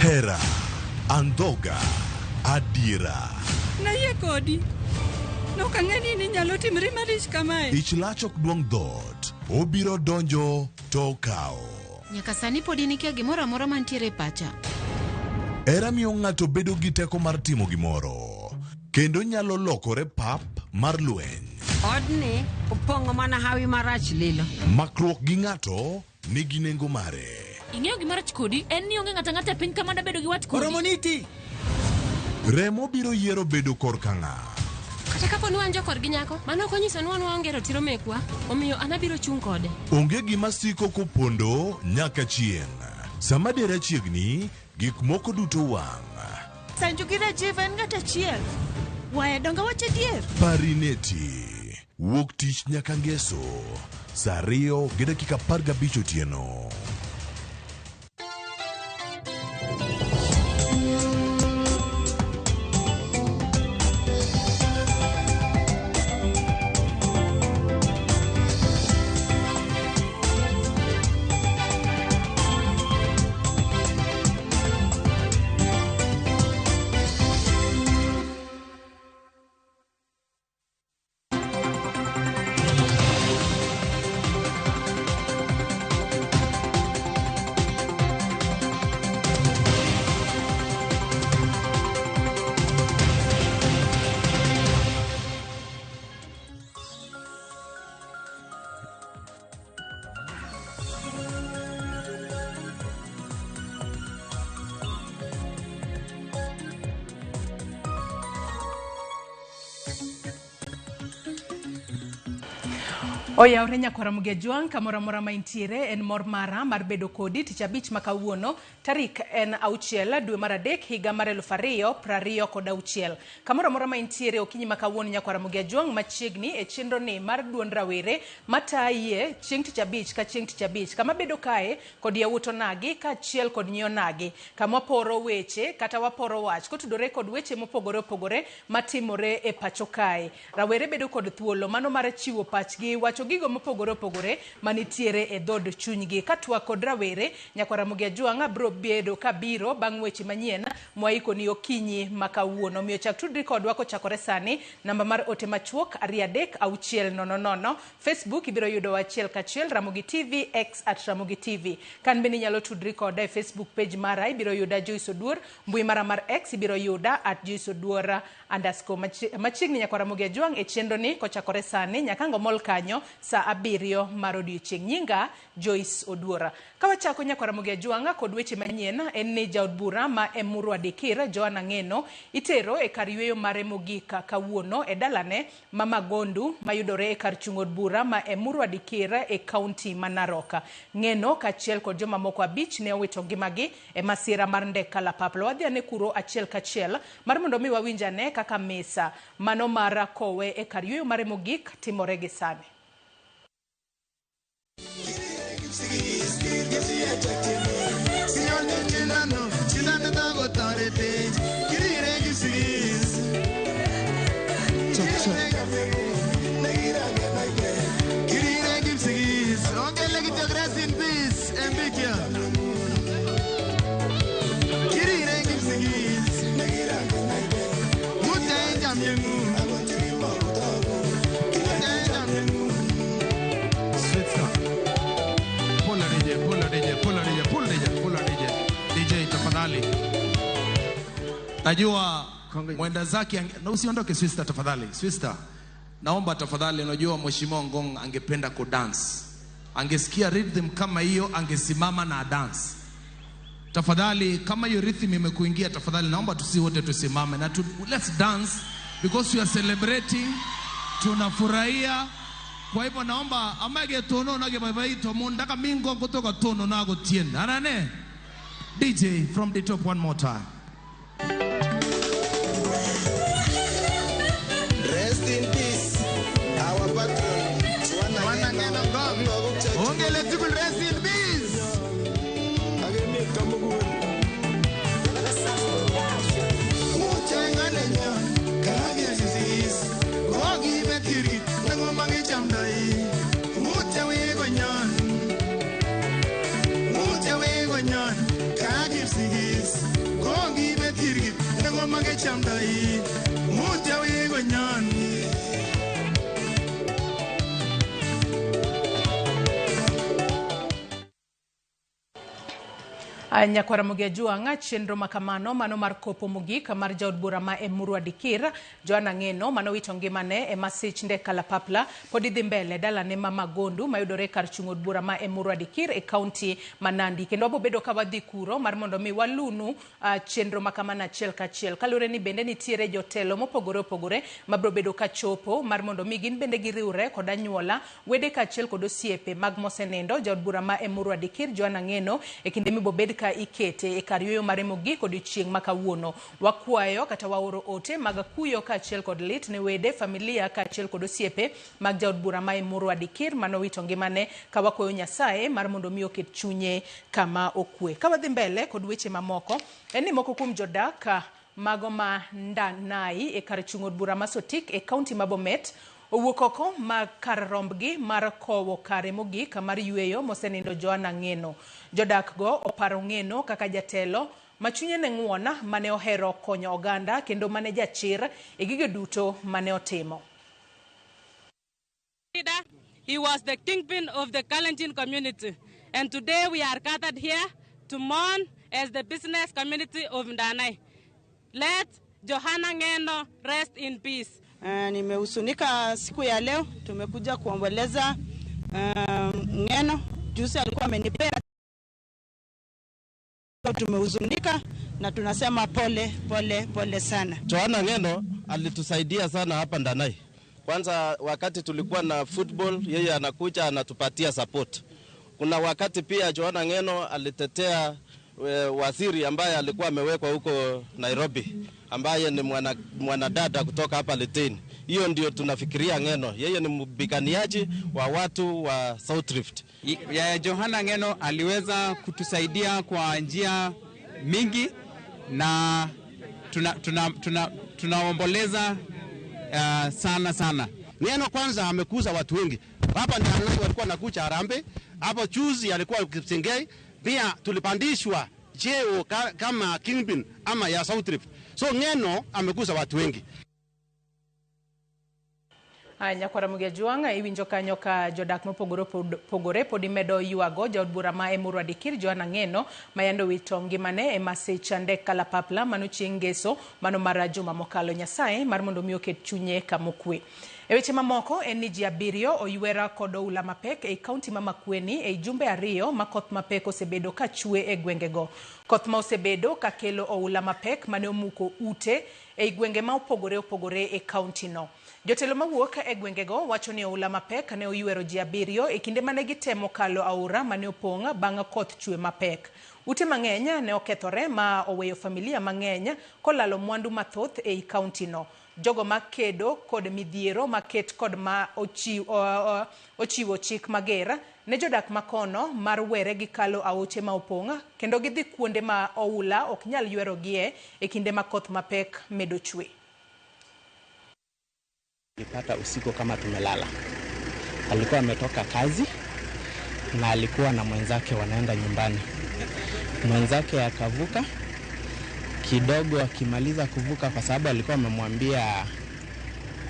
Hera, andhoga, adiera. Naye kodi. Nokang'eni ni nyalo timri marich kamae. Ich lach ok duong' dhot, obiro donjo to kao. Nyaka sani podi nikia gimora mora mantiere pacha. Hera miyo ng'ato bedo gi teko mar timo gimoro, kendo nyalo lokore pap mar lweny. Odni opong'o mana hawi marach lilo. Makruok gi ng'ato nigi nengo mare. Ing'eyo gimarach kodi en ni onge ng'ata piny kama da bedo gi wat kodi. Oromoniti. Remo biro yiero bedo korka ng'a. kata kapo ni wan jokor gi nyako mano konyiso ni wan waonge ratiro mekwa omiyo anabiro chung' kode. Onge gima siko kopondo nyaka chieng'. Sama dera chiegni gik moko duto wang'. Sanju gi Rajiv en ng'at achiel. Wae donga wache dier. Parineti wuok tich nyaka ngeso saa 2:15 otieno. Oyawre nyakwara muge juang kamora mora maintiere en mor mara mar bedo kodi tich abich makawuono tarik en 6 dwe mar 3 higa mar 2026. Kamora mora maintiere okinyi makawuono nyakwara muge juang machiegni e chenro ni mar duond rawere mataye chieng' tich abich ka chieng' tich abich kama bedo kae kod yawuoto nagi ka achiel kod nyiyo nagi kama poro weche kata waporo wach kotudore kod weche mopogore opogore matimore e pacho kae. Rawere bedo kod thuolo mano mar chiwo pachgi wacho gigo mopogore opogore manitiere e dhod chunygi katwa kod rawere nyakwara muge juang bro bedo kabiro bang' weche manyien mwaiko ni okinyi makawuono miyo chak tudri kodwa kochakore sani namba mar ote machuok 236000 Facebook ibiro yudo achiel kachiel Ramogi TV X @Ramogi TV kan beni nyalo tudri koda e Facebook page mara ibiro yuda Joyce Oduor mbui mara mar X ibiro yuda @JoyceOduor_ machiegni nyakwara muge juang e chenro ni kochakore sani nyakango mol kanyo saa 7 mar odiochieng' nyinga Joyce Oduor. Kawachako nyakwara muge juang kod weche manyien en ni jaod bura ma Emurwa Dikir Joanna Ngeno itero e kar yweyo mare mogika kawuono e dalane ma Magondu mayudore e kar chung'od bura ma Emurwa Dikir e kaunti ma Narok. Ngeno kachiel kod joma moko 5 ne owito ngimagi e masira mar ndek kalapaplo. Wadhi ane kuro achiel kachiel mar mondo mi wawinjane kaka mesa mano mar kowe e kar yweyo mare mogik timore gi sani. Najua mwenda zake na usiondoke sister tafadhali. Sister, naomba tafadhali, unajua mheshimiwa Ngong angependa ku dance. Angesikia rhythm kama hiyo angesimama na dance. Tafadhali kama hiyo rhythm imekuingia tafadhali naomba tusi wote tusimame na let's dance because we are celebrating, tunafurahia. Kwa hivyo naomba amage tono nage bye to mundaka mingo kutoka tono nago tien. Anane DJ from the top one more time. Rest in peace, our patron, Joanna Ngeno Ngong. Ongele tukul rest in peace. Agemi kamugul. Muchenga nenya, kage zisis. Gogi betiri, nango mangi chamdai. Muchewe gonyan. Muchewe gonyan, kage zisis. Gogi betiri, nango mangi chamdai. Muchewe gonyan. Nyakwara mugia juanga chenro makamano mano mar kopo mogik mar jaod bura ma Emurwa Dikir Joana Ngeno mano wito ngimane e masich nde kalapapla podi dhi mbele dalane ma Magondu mayudore kar chung od bura ma Emurwa Dikir e kaunti Nandi kendo abo bedo ka wadhi kuro mar mondo mi walunu chenro makamana achiel kachiel kalure ni bende nitiere jotelo mopogore opogore mabro bedo ka chopo mar mondo mi gin bende giriure kod anyuola wede kachiel kod osiepe mag mosenendo jaod bura ma Emurwa Dikir Joana Ngeno e kinde mibo bed ka ikete e kar yueyo mare mogik odiochieng' ma kawuono. Wakwayo kata waoro ote mag kuyo kachiel kod lit ne wede familia kachiel kod osiepe mag jaod bura ma Emurwa Dikir mano wito ngimane ka wakwayo Nyasaye mar mondo mi oket chunye kama okwe. Ka wadhi mbele kod weche mamoko en ni moko kuom jodak mago ma Ndanai e kar chung od bura ma Sotik e kaunti ma Bomet owuok oko ma kar rombgi mar kowo kare mogik mar yueyo mosenindo Joana Ngeno. Jodak go oparo Ngeno kaka jatelo machunye ne ng'wona mane ohero konyo oganda kendo mane jachir e gige duto mane otimo. He was the kingpin of the Kalenjin community, and today we are gathered here to mourn as the business community of Ndanai. Let Joana Ngeno rest in peace. Nimehusunika siku ya leo, tumekuja kuomboleza Ngeno. Juzi alikuwa amenipea, tumehuzunika na tunasema pole sana. Joana Ngeno alitusaidia sana hapa Ndanai. Kwanza wakati tulikuwa na football, yeye anakuja anatupatia support. Kuna wakati pia Joana Ngeno alitetea waziri ambaye alikuwa amewekwa huko Nairobi, ambaye ni mwanadada kutoka hapa Litein. Hiyo ndio tunafikiria Ngeno. Yeye ni mbiganiaji wa watu wa South Rift. Joana Ngeno aliweza kutusaidia kwa njia mingi na tunaomboleza sana. Ngeno kwanza amekuza watu wengi. Hapa Ndanai walikuwa nakucha Harambee, hapo chuzi alikuwa Kipsengei, pia tulipandishwa cheo kama kingpin ama ya South Rift. So Ngeno amekuza watu wengi. Nyakwara mugia juanga iwinjo kanyo ka jodak mopogore podi medo yuago jaod bura ma Emurwa Dikir Joana Ngeno mayando wito ngimane e masich nde kalapapla mano chieng' ngeso mano mar juma mokalo. Nyasaye mar mondo mi oket chunye kamokwe. E weche mamoko en ni ji 7 oywera kod oula mapek e kaunti ma Makueni e jumbe 2 ma koth mapek osebedo ka chue e gwengego. Koth ma osebedo ka kelo oula mapek mane omuko ute e gwenge ma opogore e kaunti no. Jotelo mawuok e gwengego wacho ni oula mapek ne oywero ji 7 e kinde mane gitemo kalo aora mane opong' bang' koth chue mapek. Ute mang'eny ne okethore ma oweyo familia mang'eny kolalo mwandu mathoth e kaunti no. Jogo makedo kod midhiero maket kod ma ochiwo chik mager ne jodak makono mar were gi kalo aoche ma opong' kendo gidhi kuonde ma oula ok nyal ywerogie e kinde ma koth mapek medo chue. Nilipata usiku kama tumelala. Alikuwa ametoka kazi na alikuwa na mwenzake wanaenda nyumbani. Mwenzake akavuka kidogo, akimaliza kuvuka kwa sababu alikuwa amemwambia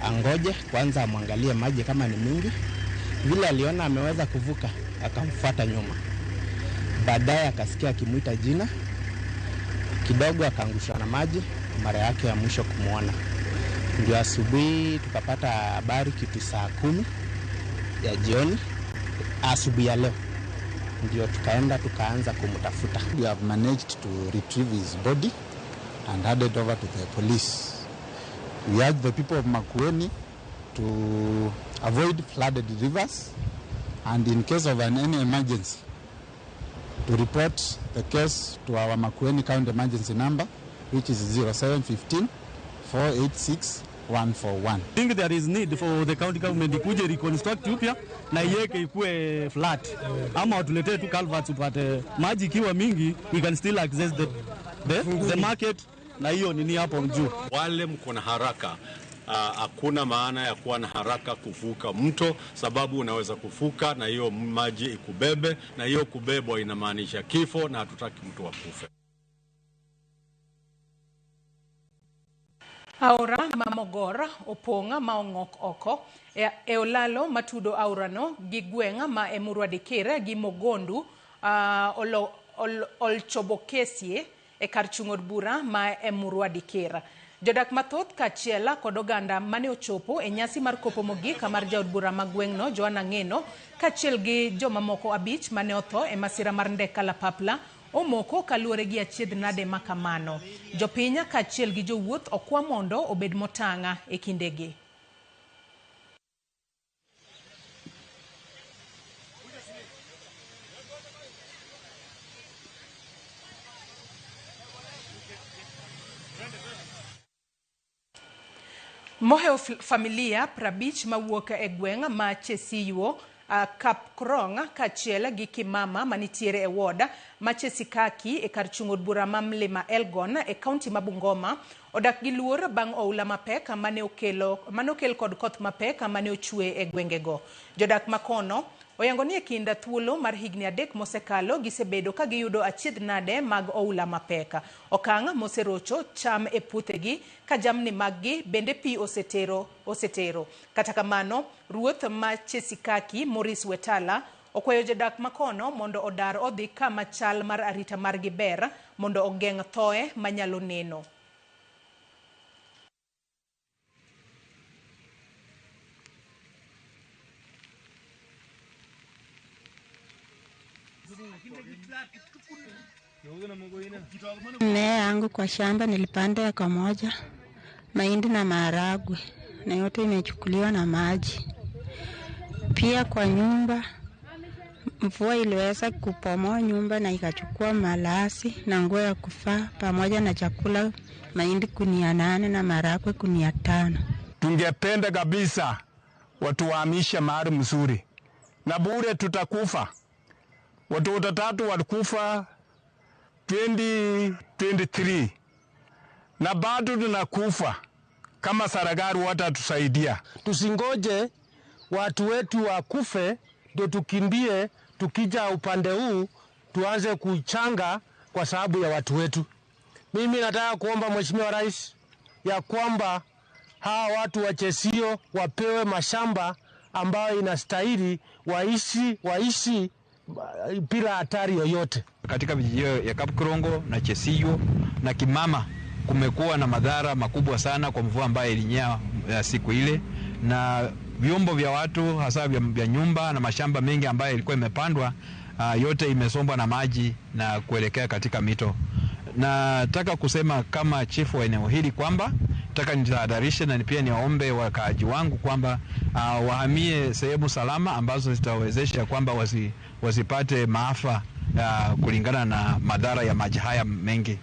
angoje kwanza amwangalie maji kama ni mingi. Vile aliona ameweza kuvuka akamfuata nyuma. Baadaye akasikia akimuita jina. Kidogo akaangushwa na maji, mara yake ya mwisho kumuona. Ndio asubuhi tukapata habari kitu saa 10 ya jioni asubuhi ya leo. Ndio tukaanza kumtafuta. We have managed to retrieve his body and hand it over to the police. We urge the people of Makueni to avoid flooded rivers and in case of any emergency to report the case to our Makueni County emergency number, which is 0715 486 141. I think there is need for the county government ikuje reconstruct upya na iweke ikue flat. Ama watuletee tu culverts upate maji kiwa mingi, we can still access the market na hiyo nini hapo juu. Wale mko na haraka, hakuna maana ya kuwa na haraka kuvuka mto, sababu unaweza kufuka na hiyo maji ikubebe, na hiyo kubebwa inamaanisha kifo na hatutaki mtu akufe. Aora mamogora oponga maong'ok oko e olalo matudo aurano gi gweng'a ma Emurwa Dikir gi Mogondu Olchobokesie e kar chung'od bura ma Emurwa Dikira. Jodak mathoth kachiela kod oganda mane ochopo e nyasi mar kopo mogik mar jaod bura magweng'no Joanna Ngeno kachiel gi joma moko 5 mane otho e masira mar ndek kalapapla omoko kaluore gi achiedh nade makamano. Jopiny kachiel gi jowuoth okwa mondo obed motang'a e kindegi. Moheo familia 50 mawuok e gweng' ma Chesiyuo Kapkrong kachiel gi kimama manitiere e woda ma Chesikaki e kar chung'od bura ma Mlima Elgon e kaunti ma Bungoma odak gi luor bang' oula mapek mane okel kod koth mapek mane ochwe e gwengego. Jodak makono oyango ni e kinda thuolo mar higni 3 mosekalo gisebedo ka giyudo achiedh nade mag oula mapek. Okang' moserocho cham e puothegi ka jamni maggi bende pi osetero. Kata kamano, ruoth ma Chesikaki Maurice Wetala okwayo jodak makono mondo odar odhi kama chal mar arita margi ber mondo ogeng' thoe manyalo neno. Mmea yangu kwa shamba nilipanda eka moja mahindi na maharagwe na yote imechukuliwa na maji. Pia kwa nyumba mvua iliweza kupomoa nyumba na ikachukua malasi na nguo ya kufaa pamoja na chakula mahindi gunia 8 na maharagwe gunia 5. Tungependa kabisa watuhamishe mahali mzuri na bure tutakufa. Watoto 3 walikufa 2023 na bado tunakufa kama serikali watatusaidia. Tusingoje watu wetu wakufe ndio tukimbie, tukija upande huu tuanze kuchanga kwa sababu ya watu wetu. Mimi nataka kuomba Mheshimiwa Rais ya kwamba hawa watu wa Chesio wapewe mashamba ambayo inastahili waishi bila hatari yoyote. Katika vijiji ya Kapkrongo na Chesio na Kimama kumekuwa na madhara makubwa sana kwa mvua ambayo ilinyea siku ile, na vyombo vya watu hasa vya nyumba na mashamba mengi ambayo ilikuwa imepandwa yote imesombwa na maji na kuelekea katika mito. Nataka kusema kama chifu wa eneo hili kwamba nataka nitahadharishe na pia niwaombe wakaaji wangu kwamba wahamie sehemu salama ambazo zitawezesha kwamba wasipate maafa kulingana na madhara ya maji haya mengi.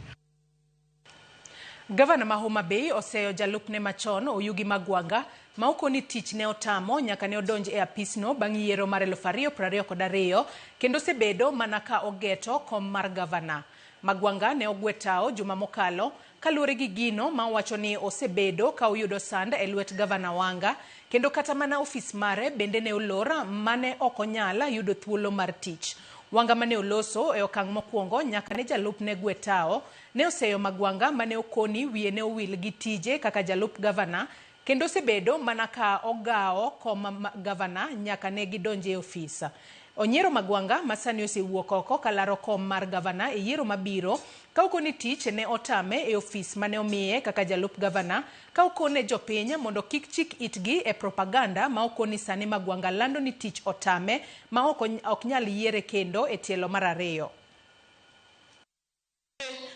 Gavana ma Homa Bay oseyo jalupne machon Oyugi Magwanga ma okoni tich ne otamo nyaka ne odonj e apisno bang' yiero mar 2022 kendo sebedo mana ka ogeto kom mar gavana. Magwanga ne ogwetao juma mokalo kaluore gi gino ma wacho ni osebedo ka oyudo sand e lwet gavana Wanga kendo kata mana ofis mare bende ne olora mane okonyala yudo thuolo mar tich. Wanga mane oloso e okang' mokwongo nyaka ne jalupne gwetao ne oseyo Magwanga mane okoni wiye ne owil gi tije kaka jalup gavana kendo sebedo mana ka ogao kom gavana nyaka ne gidonje ofisa. Onyiero Magwanga masani osewuok oko kalaro kom mar gavana e yiero mabiro ka okoni tich ne otame e ofis mane omiye kaka jalup gavana ka okone jopiny mondo kik chik itgi e propaganda ma okoni sani Magwanga lando ni tich otame ma ok nyal yiere kendo e tielo mar 2.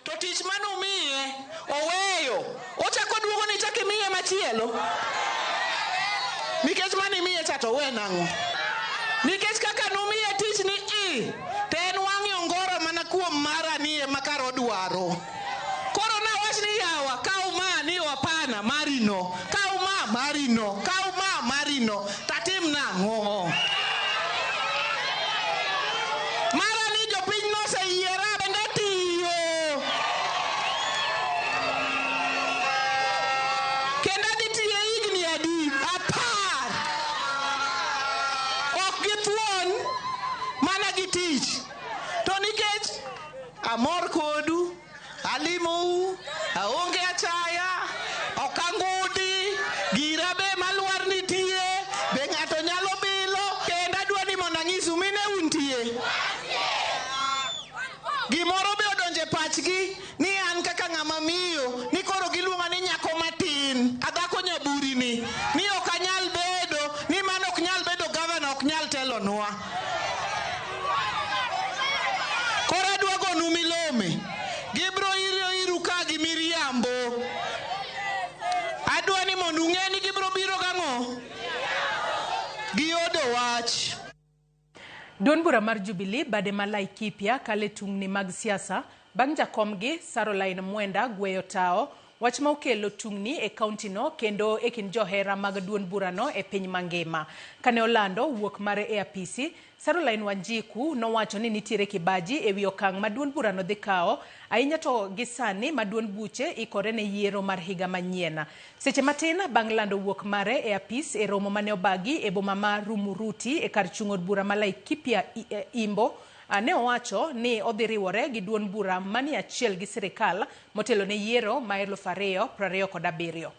To tich mane omiye oweyo ochako duogo ni chake miye machielo nikech mane miye cha to we nang'o nikech kaka nomiye tich ni te en wang'e ongoro mana kuom mara nie makaro dwaro. Koro na wach ni yawa kaw ma ni wapana marino kaw ma marino tatim nang'o mara ni jopiny noseyiera bende tiyo kendo adhi tiyo higni adi 10 ok githuon mana gi tich to nikech amor kodu alimou aonge achaya okangudi gira be malwar nitie be ng'ato nyalo bilo kendo adwa ni mondo ang'isu mine untie Gimoro be odonje pachgi ni an kaka ng'ama miyo ni koro giluonga ni nyako matin adhako nyaburi ni ok anyal bedo ni mano ok nyal bedo governor ok nyal telonwa. Koro adwa gonu milome gibro iru ka gi miriambo. Adwa ni mondo ung'e ni gibro biro gang'o giodo wach. Duond bura mar Jubilee bade ma Laikipia kale tungni mag siasa bang' jakomgi Caroline Mwenda gweyo tao wach ma okelo tungni e kaunti no kendo e kin johera mag duond burano e piny mangima. Kane olando wuok mare e apisi, Caroline Wanjiku nowacho ni nitiere kibaji e wi okang' ma duond burano dhi kawo ahinya to gisani ma duond buche ikore ne yiero mar higa manyien. Seche matin bang' lando wuok mare e apis e romo mane obagi e boma ma Rumuruti e kar chung' od bura ma Laikipia Imbo, ne owacho ni odhi riwore gi duond bura mani achiel gi sirikal motelo ne yiero ma 2027.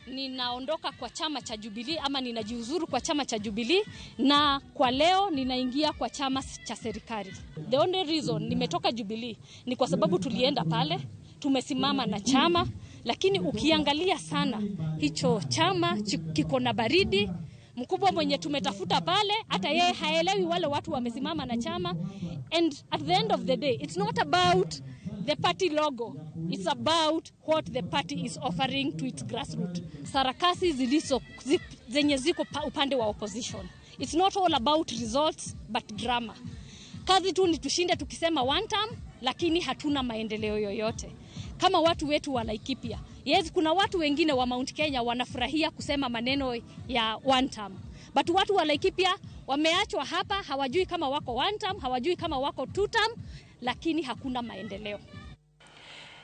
Ninaondoka kwa chama cha Jubilee ama ninajiuzuru kwa chama cha Jubilee na kwa leo ninaingia kwa chama cha serikali. The only reason nimetoka Jubilee ni kwa sababu tulienda pale, tumesimama na chama, lakini ukiangalia sana hicho chama kiko na baridi. Mkubwa mwenye tumetafuta pale hata yeye haelewi wale watu wamesimama na chama, and at the end of the day it's not about the party logo, it's about what the party is offering to its grassroots. Sarakasi zenye ziko upande wa opposition, it's not all about results but drama. Kazi tu ni tushinde tukisema one term, lakini hatuna maendeleo yoyote kama watu wetu wa Laikipia. Yes, kuna watu wengine wa Mount Kenya wanafurahia kusema maneno ya one term, but watu wa Laikipia wameachwa hapa, hawajui kama wako one term, hawajui kama wako two term, lakini hakuna maendeleo.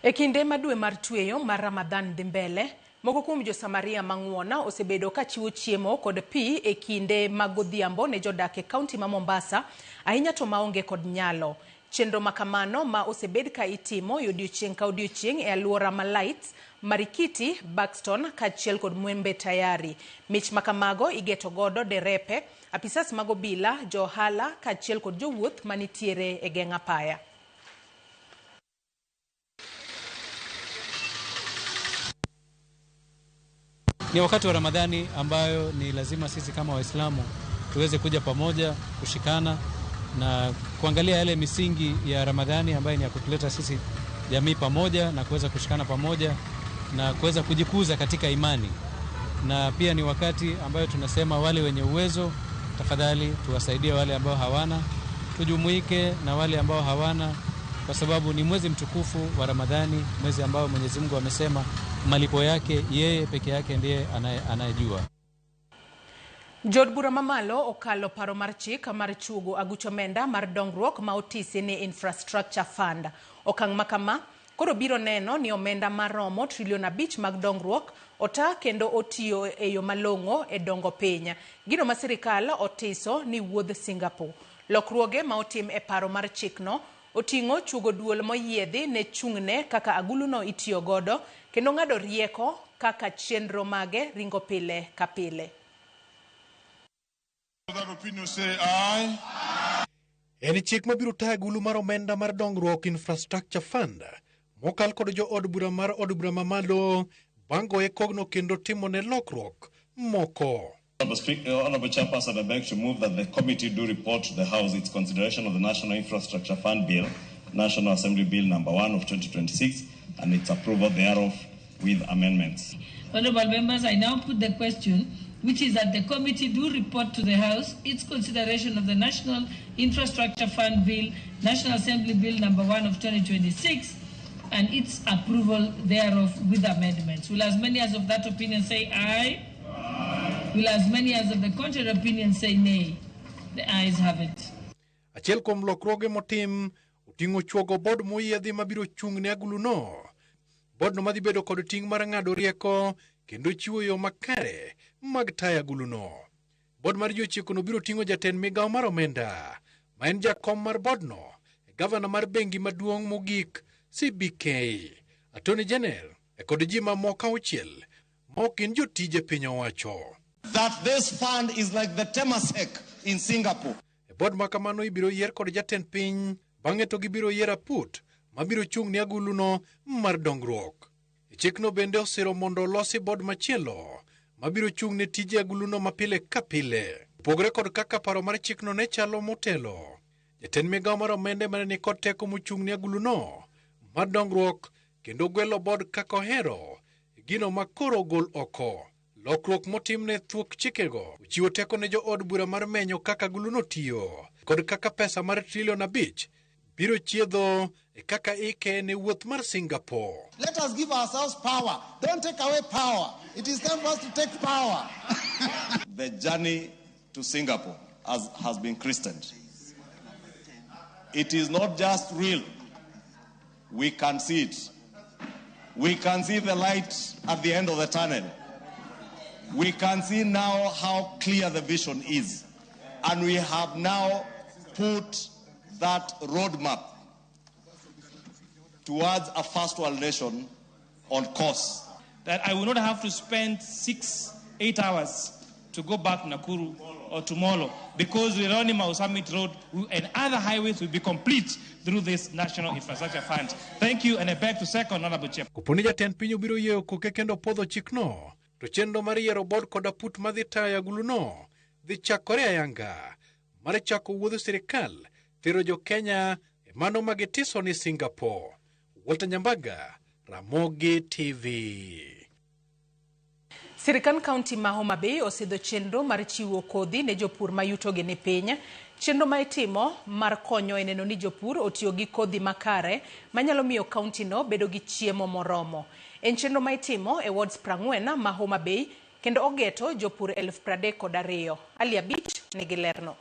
Ekinde madwe mar tweyo mar Ramadhan dhi mbele, moko kuom jo Samaria mang'wona osebedo ka chiwo chiemo kod pi e kinde mag godhiambo ne jodak e kaunti ma Mombasa, ahinya to maonge kod nyalo. Chenro makamano ma osebed ka itimo odiechieng' ka odiechieng' e alwora ma Lights, Marikiti, Buxton kaachiel kod Mwembe Tayari. Mich makamago igeto godo derepe, apisas mag obila, johala kaachiel kod jowuoth manitiere e geng' apaya. Ni wakati wa Ramadhani ambayo ni lazima sisi kama Waislamu tuweze kuja pamoja, kushikana na kuangalia yale misingi ya Ramadhani ambayo ni ya kutuleta sisi jamii pamoja na kuweza kushikana pamoja na kuweza kujikuza katika imani. Na pia ni wakati ambayo tunasema wale wenye uwezo, tafadhali tuwasaidie wale ambao hawana, tujumuike na wale ambao hawana, kwa sababu ni mwezi mtukufu wa Ramadhani, mwezi ambao Mwenyezi Mungu amesema malipo yake yeye peke yake ndiye anayejua. Jod bura mamalo okalo paro mar chik mar chugo agucho menda mar dongruok ma otisi ni Infrastructure Fund. Okang' makama koro biro neno ni omenda maromo $5 trillion mag dongruok ota kendo otiyo e yo malong'o e dongo piny. Gino ma sirikal otiso ni wuodh Singapore. Lokruoge ma otim e paro mar chikno oting'o chugo duol moyiedhi ne chung'ne kaka aguluno itiyo godo kendo ng'ado rieko kaka chenro mage ringo pile ka pile. That opinion say aye. En chik mabiro tayo agulu mar omenda mar dongruok Infrastructure Fund mokal kod jo od bura mar od bura mamalo bango e kogno kendo timo ne lokruok moko. Honorable Chairperson, I beg to move that the committee do report to the House its consideration of the National Infrastructure Fund Bill, National Assembly Bill number 1 of 2026, and its approval thereof with amendments. Honorable members, I now put the question, which is that the committee do report to the House its consideration of the National Infrastructure Fund Bill, National Assembly Bill number 1 of 2026, and its approval thereof with amendments. Will as many as of that opinion say aye? Aye. Will as many as of the contrary opinion say nay? The ayes have it. Achiel kuom lokruoge motim oting'o chuogo bod moyiedhi mabiro chung' ne agulu no. Bod no madhi bedo kod ting' mar ng'ado rieko kendo chiwo yo makare mag tayo agulu no. Bod mar jochiko no biro ting'o jatend migawo mar omenda ma en jakom mar bod no, gavana mar bengi maduong' mogik CBK, Attorney General kod ji mamoko auchiel ma ok gin jotije piny owacho. That this fund is like the Temasek in Singapore. Bod ma kamano ibiro yier kod jatend piny, bang'e to gibiro yier aput mabiro chung' ni aguluno mar dongruok. Chikno bende osiro mondo olosi bod machielo mabiro chung' ne tije aguluno mapile ka pile. Pogre kod kaka paro mar chikno ne chalo motelo, jatend migawo mar omende mane ni kod teko mochung' ni aguluno mar dongruok kendo gwelo bod kaka ohero gino makoro gol oko. Lokruok motimne thuok chikego chiwo teko ne jo od bura mar menyo kaka aguluno tiyo kod kaka pesa mar $5 trillion biro chiedho kaka ike ne wuoth mar Singapore. Let us give ourselves power. Don't take away power. It is time for us to take power. The journey to Singapore has been christened. It is not just real. We can see it. We can see the light at the end of the tunnel. We can see now how clear the vision is. And we have now put that roadmap towards a first world nation on course. That I will not have to spend 6-8 hours to go back to Nakuru or to Molo, because the Ronnie Mau Summit Road and other highways will be complete through this National Infrastructure Fund. Thank you, and I beg to second, Honorable Chair. Kuponi jatend piny obiro yieyo koke kendo podho chikno, to chenro mar yiero bod kod aput madhi tayo aguluno dhi chakore ayanga mar chako wuodho sirikal thiro jo Kenya mano magitiso ni Singapore. Walter Nyambaga, Ramogi TV. Sirikal kaunti ma Homa Bay osidho chenro mar chiwo kodhi ne jopur ma yutogi ni piny. Chenro ma itimo mar konyo e neno ni jopur otiyo gi kodhi makare manyalo miyo kaunti no bedo gi chiemo moromo. En chenro ma itimo e wards 40 ma Homa Bay kendo ogeto jopur 32,000. Ali Abich nigi lerno.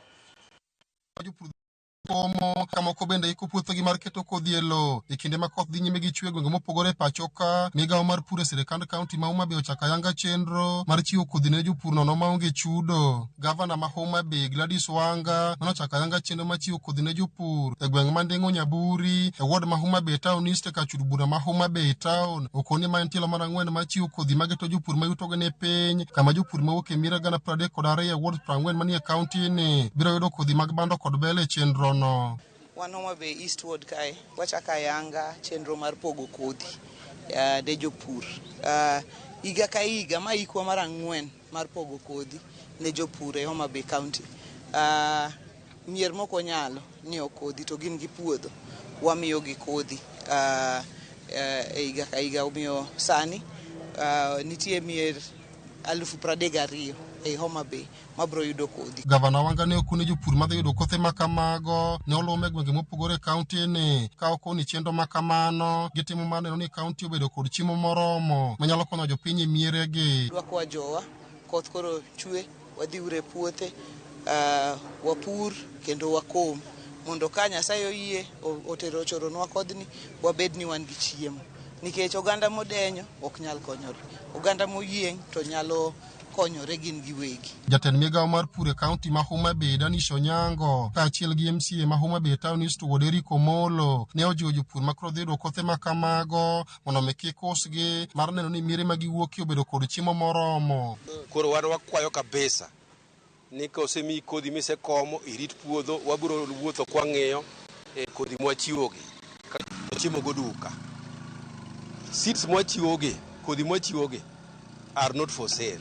Komo kamoko bende iko puothogi mar keto kodhi e lowo e kinde ma koth dhi nyime gi chwe gwenge mopogore pacho ka. Migawo mar pur e sirikand kaunti ma Homa Bay ochako ayanga chenro mar chiwo kodhi ne jopur nono maonge chudo. Gavana ma Homa Bay Gladys Wanga nochako ayanga chenro mar chiwo kodhi ne jopur e gweng' ma Ndeng'o Nyaburi e ward ma Homa Bay Town East ka chud bura ma Homa Bay Town. Okoni ma en tielo mar 4 mar chiwo kodhi mageto jopur ma yutogi ni piny, kama jopur mawuok e mier 32,000 e ward 40 manie kaunti ni biro yudo kodhi mag bando kod bel e chenro no. Wan Homa Bay Eastward kae wachaka ayanga chenro mar pogo kodhi de jopur. Higa ka higa ma ikwa mar 4 mar pogo kodhi ne jopur e Homa Bay County. Mier moko nyalo ni kodhi to gin gi puodho wamiyo gi kodhi e higa ka higa. Omiyo sani nitie mier 32,000 e Homa Bay mabro yudo kodhi. Gavana Wanga ne okune jopur madhi yudo kothe makamago ne olume gwenge mopogore kaunti ni ka okoni chenro makamano gitimo maneno ni kaunti obedo kod chiemo moromo manyalo konyo jopiny e mieregi. Dwakwa jowa koth koro chwe wadhi ure puothe wapur kendo wakom mondo ka Nyasaye oyie otero choronwa kodhni wabed ni wan gi chiemo, nikech oganda modenyo ok nyal konyore, oganda moyieng to nyalo konyore gin giwegi. Jatend migawo mar pur e kaunti ma Homa Bay Danish Onyango kaachiel gi MCA ma Homa Bay Town East Woderi Komolo ne ojiwo jopur makoro dhi yudo kothe makamago mondo mi kik usgi mar neno ni miere ma giwuokie obedo kod chiemo moromo. Koro wan wakwayo kabisa ni ka osemi kodhi misekomo irit puodho, wabiro wuotho kwang'iyo kodhi mwachiwogi chiemo go duka. Seeds mwachiwogi, kodhi mwachiwogi are not for sale.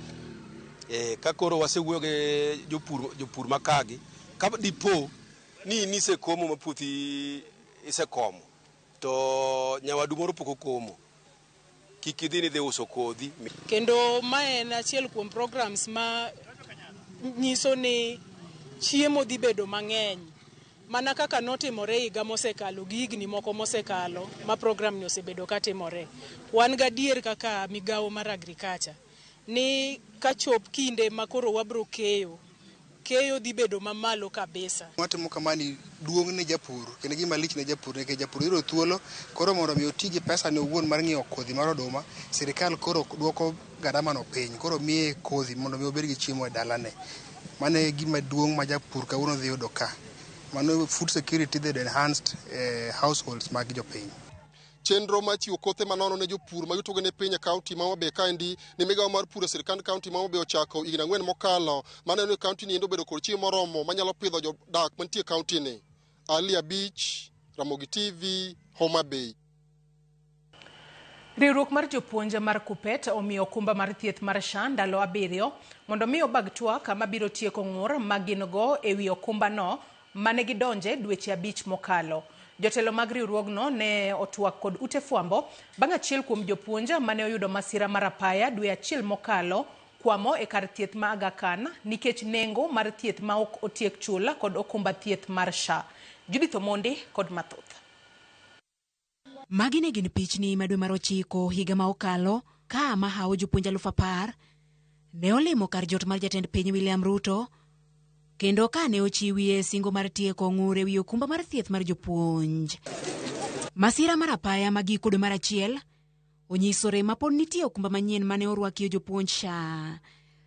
Ka koro wasewuoyo gi jopur makagi ka dipo ni nisekomo ma puothi isekomo to nyawadu moro pok okomo, kik idhi ni dhi uso kodhi. Kendo ma en achiel kuom programs ma nyiso ni chiemo dhi bedo mang'eny mana kaka notimore higa mosekalo gi higni moko mosekalo ma program ni osebedo katimore. Wan gadier kaka migawo mar agriculture ni kachop kinde makoro wabro keyo dhi bedo mamalo kabisa. Watimo kamani duong' ne japur kendo gima lich ne japur nikech japur yudo thuolo koro mondo mi oti gi pesa ne owuon mar ng'iewo kodhi mar oduma. Sirikal koro duoko gharama no piny, koro miye kodhi mondo mi obed gi chiemo e dalane. Mano e gima duong' ma japur kawuono dhi yudo ka. Mano food security the enhanced households mag jopiny. Chenro machiwo kothe manono ne jopur mayutogo ne piny kaunti ma Homa Bay kaendi ni migawo mar pur e sirkand kaunti ma Homa Bay ochako higni 4 mokalo maneno ni kaunti ni endo bedo kod chiemo moromo manyalo pidho jodak mantie kaunti ni. Ali Abich, Ramogi TV, Homa Bay. Riwruok mar jopuonje mar Kupet omiyo okumba mar thieth mar SHA ndalo 7 mondo miyo bag twak mabiro tieko ng'ur magin-go ewi okumba no mane gidonje dweche 5 mokalo. Jotelo mag riwruogno ne otwak kod ute fwambo bang' achiel kuom jopuonje mane oyudo masira mar apaya dwe 1 mokalo kwamo e kar thieth ma Aga Khan nikech nengo mar thieth ma ok otiek chula kod okumba thieth mar SHA. Judith Omondi kod mathoth. Magi ne gin pichni ma dwe mar 9 higa ma okalo ka mahawo jopuonj 10,000 ne olimo kar jot mar jatend piny William Ruto kendo ka ne ochiwie singo mar tieko ng'ur ewi okumba mar thieth mar jopuonj. Masira mar apaya magiko dwe mar 1 onyisore ma pod nitie okumba manyien mane orwakio jopuonj SHA.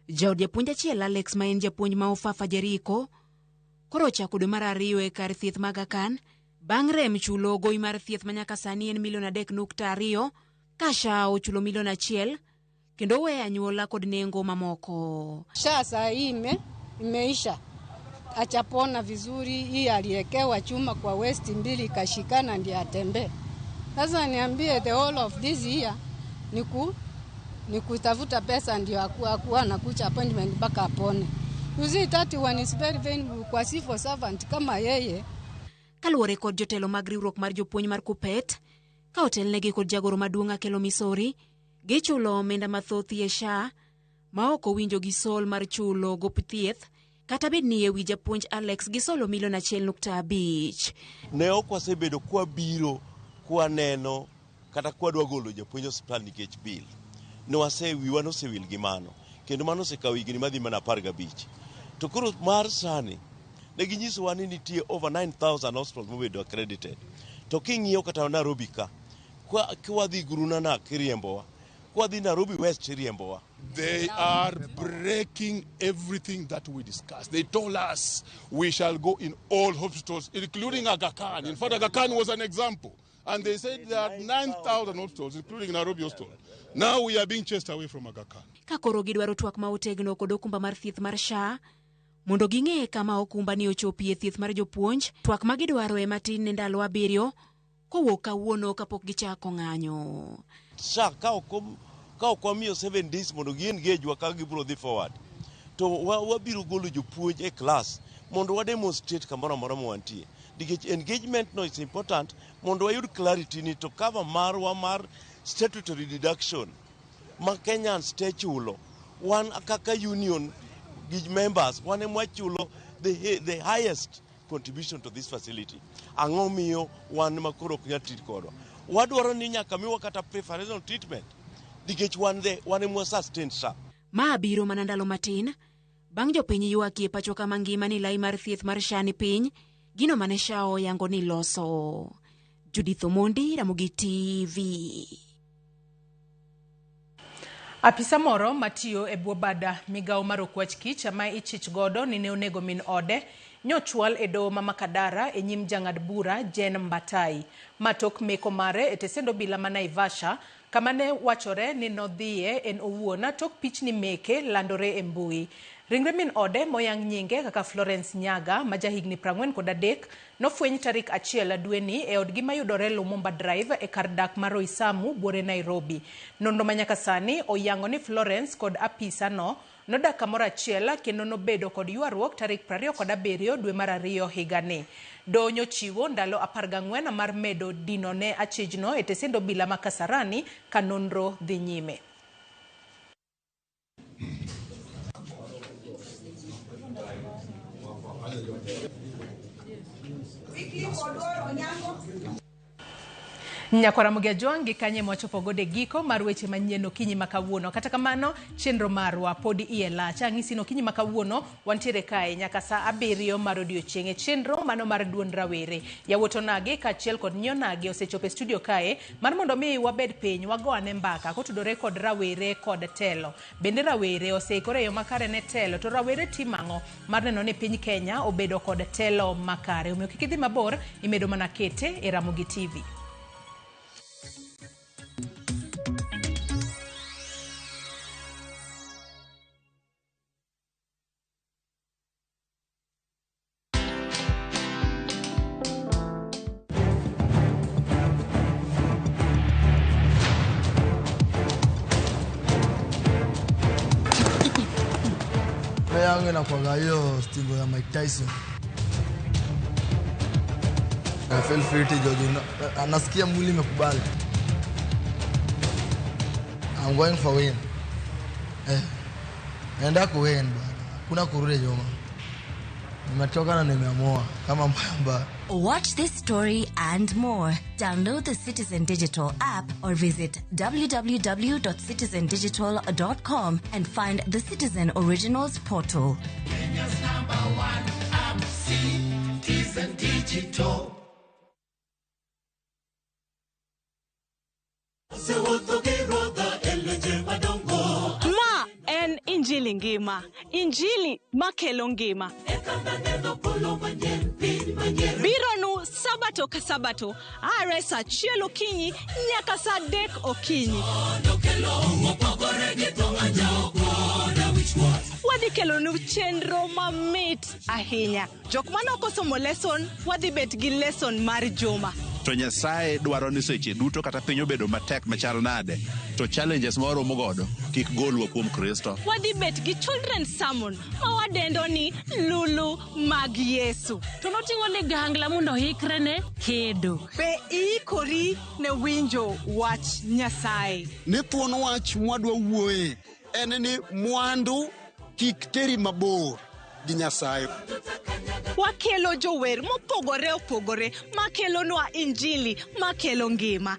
Jaod japuonj achiel Alex ma en japuonj ma Ofafa Jeriko koro chako dwe mar 2 e kar thieth mag Aga Khan bang' rem chulo gowi mar thieth manyaka sani en $3.2 million ka SHA ochulo $1 million kendo we anyuola kod nengo mamoko. SHA saa hii imeisha. Achapona vizuri, hii aliekewa chuma kwa West 2 ikashikana ndiye atembe. Sasa niambie the whole of this year ni kutafuta pesa ndio akuwa na kucha appointment mpaka apone. You see that one is very valuable kwa civil servant kama yeye. Kaluwore kod jotelo mag riwruok mar jopuonj mar Kupet ka otelnegi kod jagoro maduong' Akelo Misori gichulo omenda mathoth e SHA ma ok owinjo gi sol mar chulo gop thieth kata bed ni ewi japuonj Alex gisolo $1.5 million. Ne ok wasebedo kwa biro kwa neno kata kwa dwa golo japuonj hospital nikech bil. Ne wasewiwa nosewil gi mano kendo mano osekawo higni madhi mana 15. To koro mar sani ne ginyisowa ni nitie over 9,000 hospitals mobedo accredited. To king'iyo kata Nairobi ka wadhi Gurunana kiriembowa, wadhi Nairobi West kiriembowa. They are breaking everything that we discussed. They told us we shall go in all hospitals, including Aga Khan. In fact, Aga Khan was an example. And they said there are 9,000 hospitals, including Nairobi Hospital. Now we are being chased away from Aga Khan. Kakoro gidwaro twak ma otegno kod okumba mar thieth mar SHA mondo ging'e kama okumba ni ochopie thieth mar jopuonj. Twak ma gidwaro e matin ne ndalo 7 kowuok kawuono kapok gichako ng'anyo. SHA ka ok wamiyo 7 days mondo gi-engage ka gibiro dhi forward. To wabiro golo jopuonj e class mondo wa demonstrate kamoro amora ma wantie. Nikech engagement no is important mondo wayud clarity ni to cover marwa mar statutory deduction ma Kenyans te chulo. Wan kaka union members wan ema chulo the highest contribution to this facility. Ang'o miyo wan makoro ok nyal tit kodwa. Wadwaro ni nyaka miwa kata preferential treatment nikech wan ema sustain SHA. Ma biro mana ndalo matin bang' jopiny ywak e pacho kama ngima ni lai mar thieth mar SHA ni piny gino mane SHA oyango ni loso. Judith Omondi, Ramogi TV. Apisa moro matiyo e bwo bada migawo mar okwach kich ma ichich godo ni ne onego min ode nyochwal e doho ma Makadara e nyim jang'ad bura Jen Mbatai matok meko mare e tesendo bila ma Naivasha kama ne wachore ni nodhiye en owuon tok pichni meke landore e mbui. Ringre min ode moyang nyinge kaka Florence Nyaga ma jahigni 43 nofweny tarik 1 dweni e od gima yudore Lumumba Drive e kar dak mar Roysambu buore Nairobi. Nonro manyaka sani oyango ni Florence kod apisa no nodak kamoro achiel kendo nobedo kod ywaruok tarik 27 dwe mar 2 higani. Donyo chiwo ndalo 14 mar medo dino ne achijno e tesendo bila ma Kasarani ka nonro dhi nyime. Nyakora Mugia Jwangi kanye mwachopo gode giko mar weche manyien okinyi makawuono. Kata kamano chenro marwa podi ielach. Ang'isi no okinyi makawuono wantiere kae nyaka saa 7 mar odiochienge. Chenro mano mar duond rawere. Yawuoto nage kaachiel kod nyionage osechopo studio kae mar mondo mi wabed piny wagoane mbaka kotudore kod rawere kod telo. Bende rawere oseikore yo makare ne telo to rawere timang'o mar neno ni piny Kenya obedo kod telo makare. Omiyo kik idhi mabor, imedo mana kete e Ramogi TV. yangu inakuwa hiyo stingo ya Mike Tyson. I feel free to George. Anasikia mwili imekubali. I'm going for win. Naenda kuwin bwana. Kuna kurudi nyuma. Nimechoka na nimeamua kama mbaya. Watch this story and more. Download the Citizen Digital app or visit www.citizendigital.com and find the Citizen Originals portal. Kenya's #1 app, Citizen Digital. Ma en injili ngima. Injili makelo ngima. Bironu sabato ka sabato. Are sa chielo kinyi nyaka sa dek okinyi. Wadhi kelo nu chenro mamit ahinya. Jok manoko somo lesson wadhi bet gi lesson mar juma. To Nyasaye dwaro ni seche duto kata piny obedo matek machal nade to challenges moro mogodo kik golwa kuom Kristo. Wadhi bet gi children's sermon ma wadendo ni lulu mag Yesu. To notingo ligangla mondo hikre ne kedo. Be ikori ne winjo wach Nyasaye. Ne thuon wach mwadwa wuoye en ni mwandu kik teri mabor gi Nyasaye. Wakelo jower mopogore opogore makelo nwa injili makelo ngima.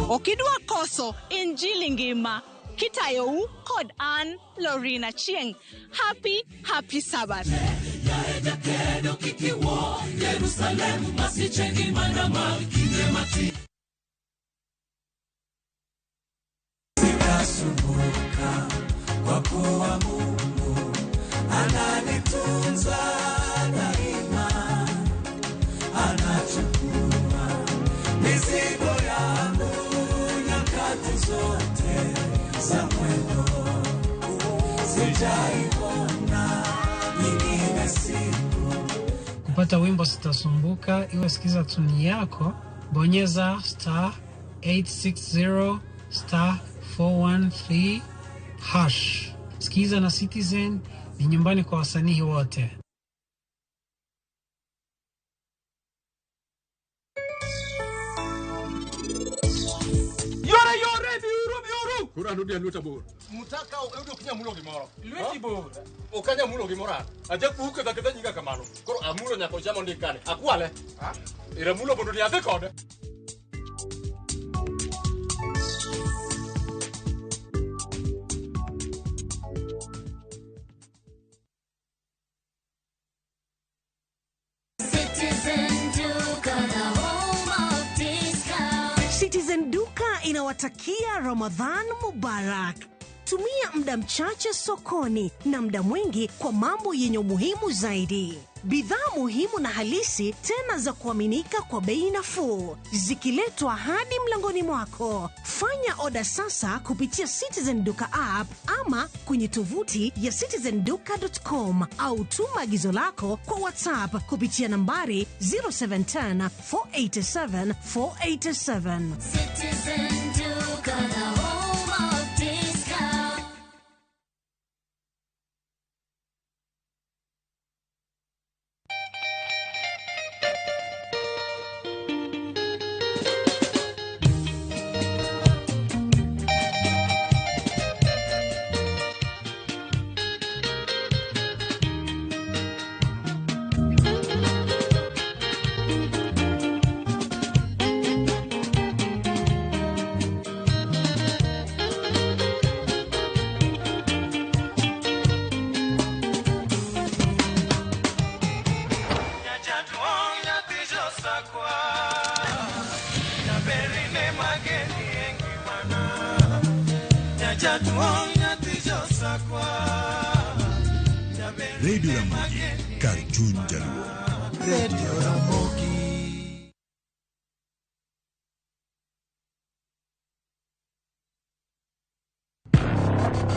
Okidwa koso injili ngima kitayo kod an Lorina Chieng. Happy Sabbath. Kwa kuwa Mungu ananitunza daima, anachukua mizigo yangu nyakati zote za mwendo. Sijaona nyingine siku. Kupata wimbo Sitasumbuka, iwe sikiza tuni yako, bonyeza *860 *413 #. Sikiza na Citizen ni nyumbani kwa wasanii wote. Yore biuru. Kura nudi aluta bor. Mutaka udio kinya mulo gimoro. Lweti bor. Okanya mulo gimoro. Aje kuke da keda nyinga kamano. Koro amulo nyako jamo ndikane. Akwale. Ha? Ira mulo bondo ya kode. Citizen Duka inawatakia Ramadhan Mubarak. Tumia muda mchache sokoni na muda mwingi kwa mambo yenye umuhimu zaidi. Bidhaa muhimu na halisi tena za kuaminika kwa bei nafuu, zikiletwa hadi mlangoni mwako. Fanya oda sasa kupitia Citizen Duka app ama kwenye tovuti ya citizenduka.com au tuma agizo lako kwa WhatsApp kupitia nambari 0710 487 487. Citizen Duka, the home of discount. Radio Ramogi, Karchun Jaluo. Radio Ramogi.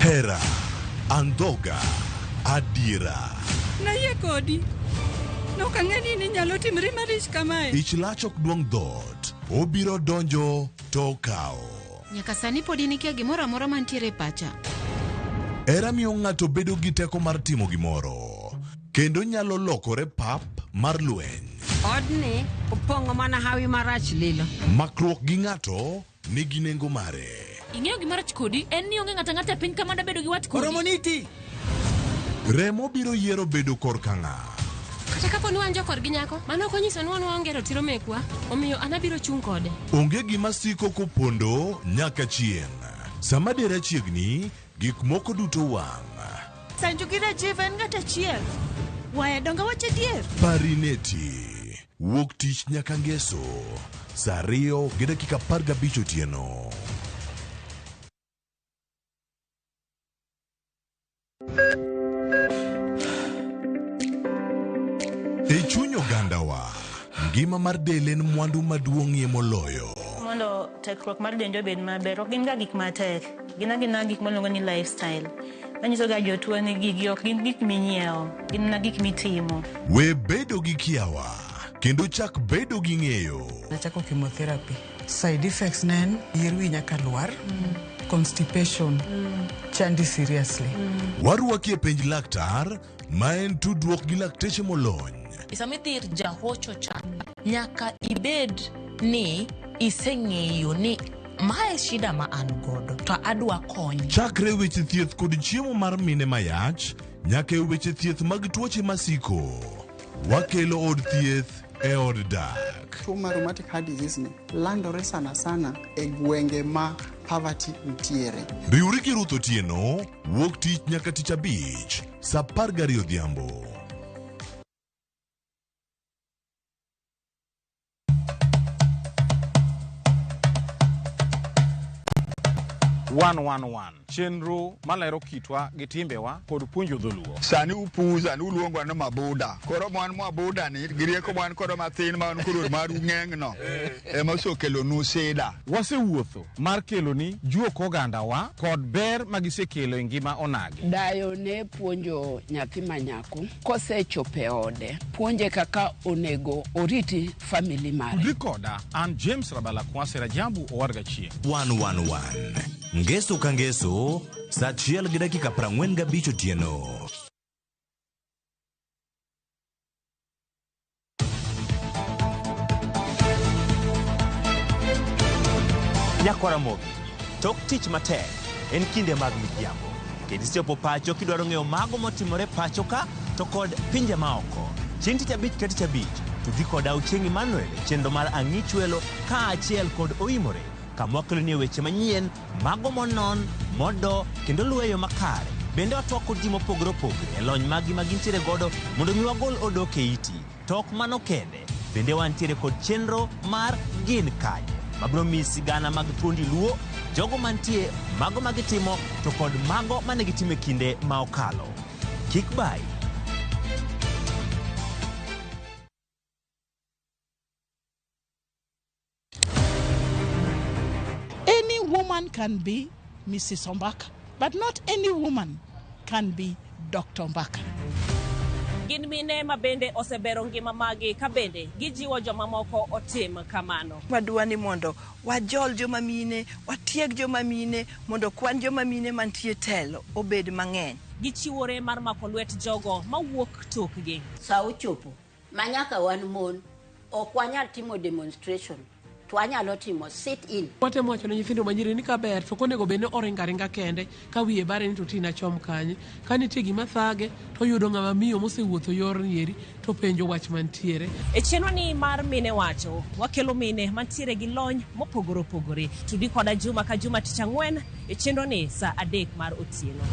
Hera, Andoga, Adira. Na ye kodi. No kangeni ni nyalo timri marish kamae. Ichlachok duong dot. Obiro donjo to kao. Nyaka sani podi nikia gimora mora mantiere pacha. Hera miyo ng'ato bedo gi teko mar timo gimoro, kendo nyalo lokore pap mar lweny. Odni opong'o mana hawi marach lilo. Makruok gi ng'ato nigi nengo mare. Ing'eyo gimarach kodi en ni onge ng'ata piny kama da bedo gi wat kodi. Oromoniti. Remo biro yiero bedo korka ng'a. Kata kapo ni wan jokor gi nyako, mano ok onyiso ni wan waonge ratiro mekwa, omiyo an abiro chung' kode. Onge gima siko kopondo nyaka chieng'. Sama dera chiegni, gik moko duto wang'. Sanju gi Rajiv en ng'at achiel. Wae donga wache dier. Parineti. Wuok tich nyaka ngeso. Saa 2:15 otieno. E chuny ogandawa, ngima mar del en mwandu maduong'ie moloyo. Mondo tekruok mar dend obed maber, ok gin ga gik matek. Gin gik miluongo ni lifestyle. Manyiso ga jotuo ni gigi ok gin gik minyiewo, gin gik mitimo. We bedo gi kiawa, kendo chak bedo gi ng'eyo. Nachako chemotherapy. Side effects nen, yier wi nyaka lwar, constipation, chandi seriously. Warwaki e penj laktar, ma en tudruok gi lakteche molony. Isamithir jahocho cha, nyaka ibed ni iseng'eyo ni mae shida ma an godo, to adwa kony. Chakre weche thieth kod chiemo mar mine mayach, nyaka e weche thieth mag tuoche masiko. Wakelo od thieth e od dak. Tuo mar rheumatic heart disease ni landore sana e gwenge ma poverty ntiere. Riwri gi Ruth Otieno, wuok tich nyaka tich abich, saa 12 odhiambo. Chenro malero kitwa gi timbewa kod puonjo dholuo. Sani upuza ni uluongwa na mabuda. Koro mwan mabuda ni girieko mwan koro mathin man kuro maru ng'eng'no. Ema osokelo nu sida. Wasewuotho mar kelo ni juok ogandawa kod ber magisekelo e ngima onagi. Dayo ne puonjo nyathi manyako kosechope ode. Puonje kaka onego oriti family mare. Rikoda an James Rabala Kwase Rajabu Owarga Chieng. 111. Ngeso ka ngeso, saa 1:45 otieno. Nyakora mogi, tok tich matek, en kinde mag midhiambo. Kendo isechopo pacho kidwaro ng'eyo mago motimore pacho ka, to kod pinje maoko. Chieng' tich abich ka tich abich, to dhi kod Auchieng' Emmanuel, chenro mar Ang'ich Welo ka achiel kod Oimore. Kamwakelo ni weche manyien, mago monon, modo, kendo luweyo makare. Bende watwako ji mopogore opogore e lony magi magintiere godo mondo mi wagol odok e iti. Tok mano kende, bende wantiere kod chenro mar Gin Kanye. Mabro mi sigana mag thuondi luo, jogo mantie, mago magitimo, to kod mago manegitime kinde ma okalo. Kik bai. Any woman can be Mrs. Ombaka, but not any woman can be Dr. Ombaka. Gin mine ma bende osebero ngima magi ka bende gijiwo joma moko otim kamano. Madwani mondo wajol joma mine, watieg joma mine, mondo kwan joma mine mantie telo obed mang'eny. Gichiwore mar mako lwet jogo mawuok tokgi. Sa ochopo, manyaka wan mon, ok wanyal timo demonstration. To wanyalo timo sit in. Watemo wacho ne nyithindo manyiri ni kaber to konego bene oringa kende ka wiye bare ni to tina chom kanye. Ka nitie gima thage to yudo ng'ama miyo mosewuotho yor nieri to penjo wach mantiere. E chenro ni mar mine wacho, wakelo mine mantiere gi lony mopogore opogore. Tudi koda juma ka juma tich ang'wen e chenro ni saa 3 mar otieno.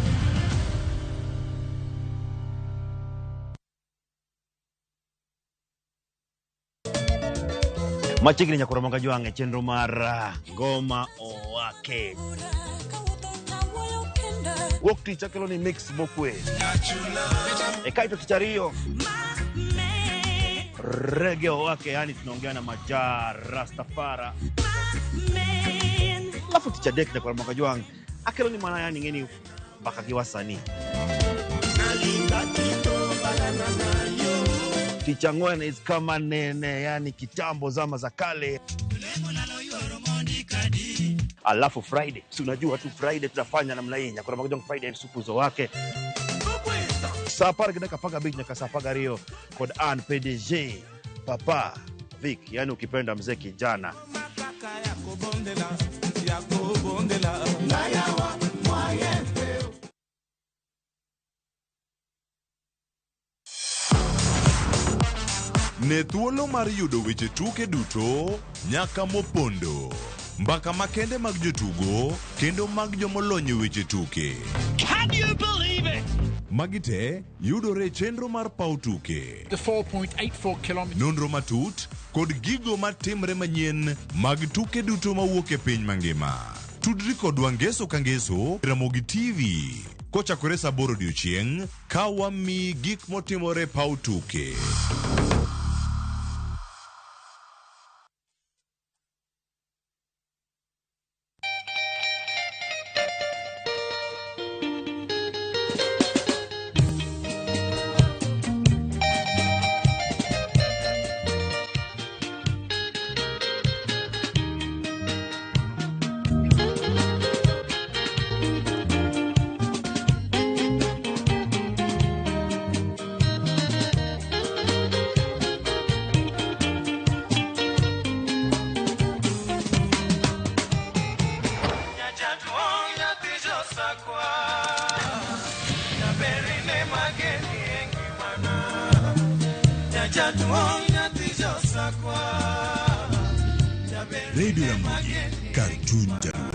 Machiegni nyakoro monga joang' e chenro mar Ngoma Owake. Wuok tich akelo ni mix mokwe. E kaito tich ariyo. Reggae Owake, yani tunaongea na Majar Rastafara. Alafu tich adek nyakoro monga joang' akelo ni mana yani ngeni mpaka kiwasani. Tich ang'wen is kama nene, yani kitambo zama za kale. Alafu Friday, si unajua tu Friday tunafanya namna hii, nyakora magojong Friday supuzo wake. Sapar gidaka paga big nyaka sapaga rio kod an PDG Papa Vic, yani ukipenda mzee kijana. Ne thuolo mar yudo weche tuke duto nyaka mopondo. Mbaka makende mag jotugo kendo mag jomolony weche tuke. Can you believe it? Magite yudore chenro mar pau tuke. The 4.84 kilometers. Nonro matut kod gigo matimre manyien mag tuke duto mawuok e piny mangima. Tudri kodwa ngeso ka ngeso Ramogi TV. Kochakore saa 8 odiechieng' ka wami gik motimore pau tuke. Radio Ramogi, Cartoon Jalu.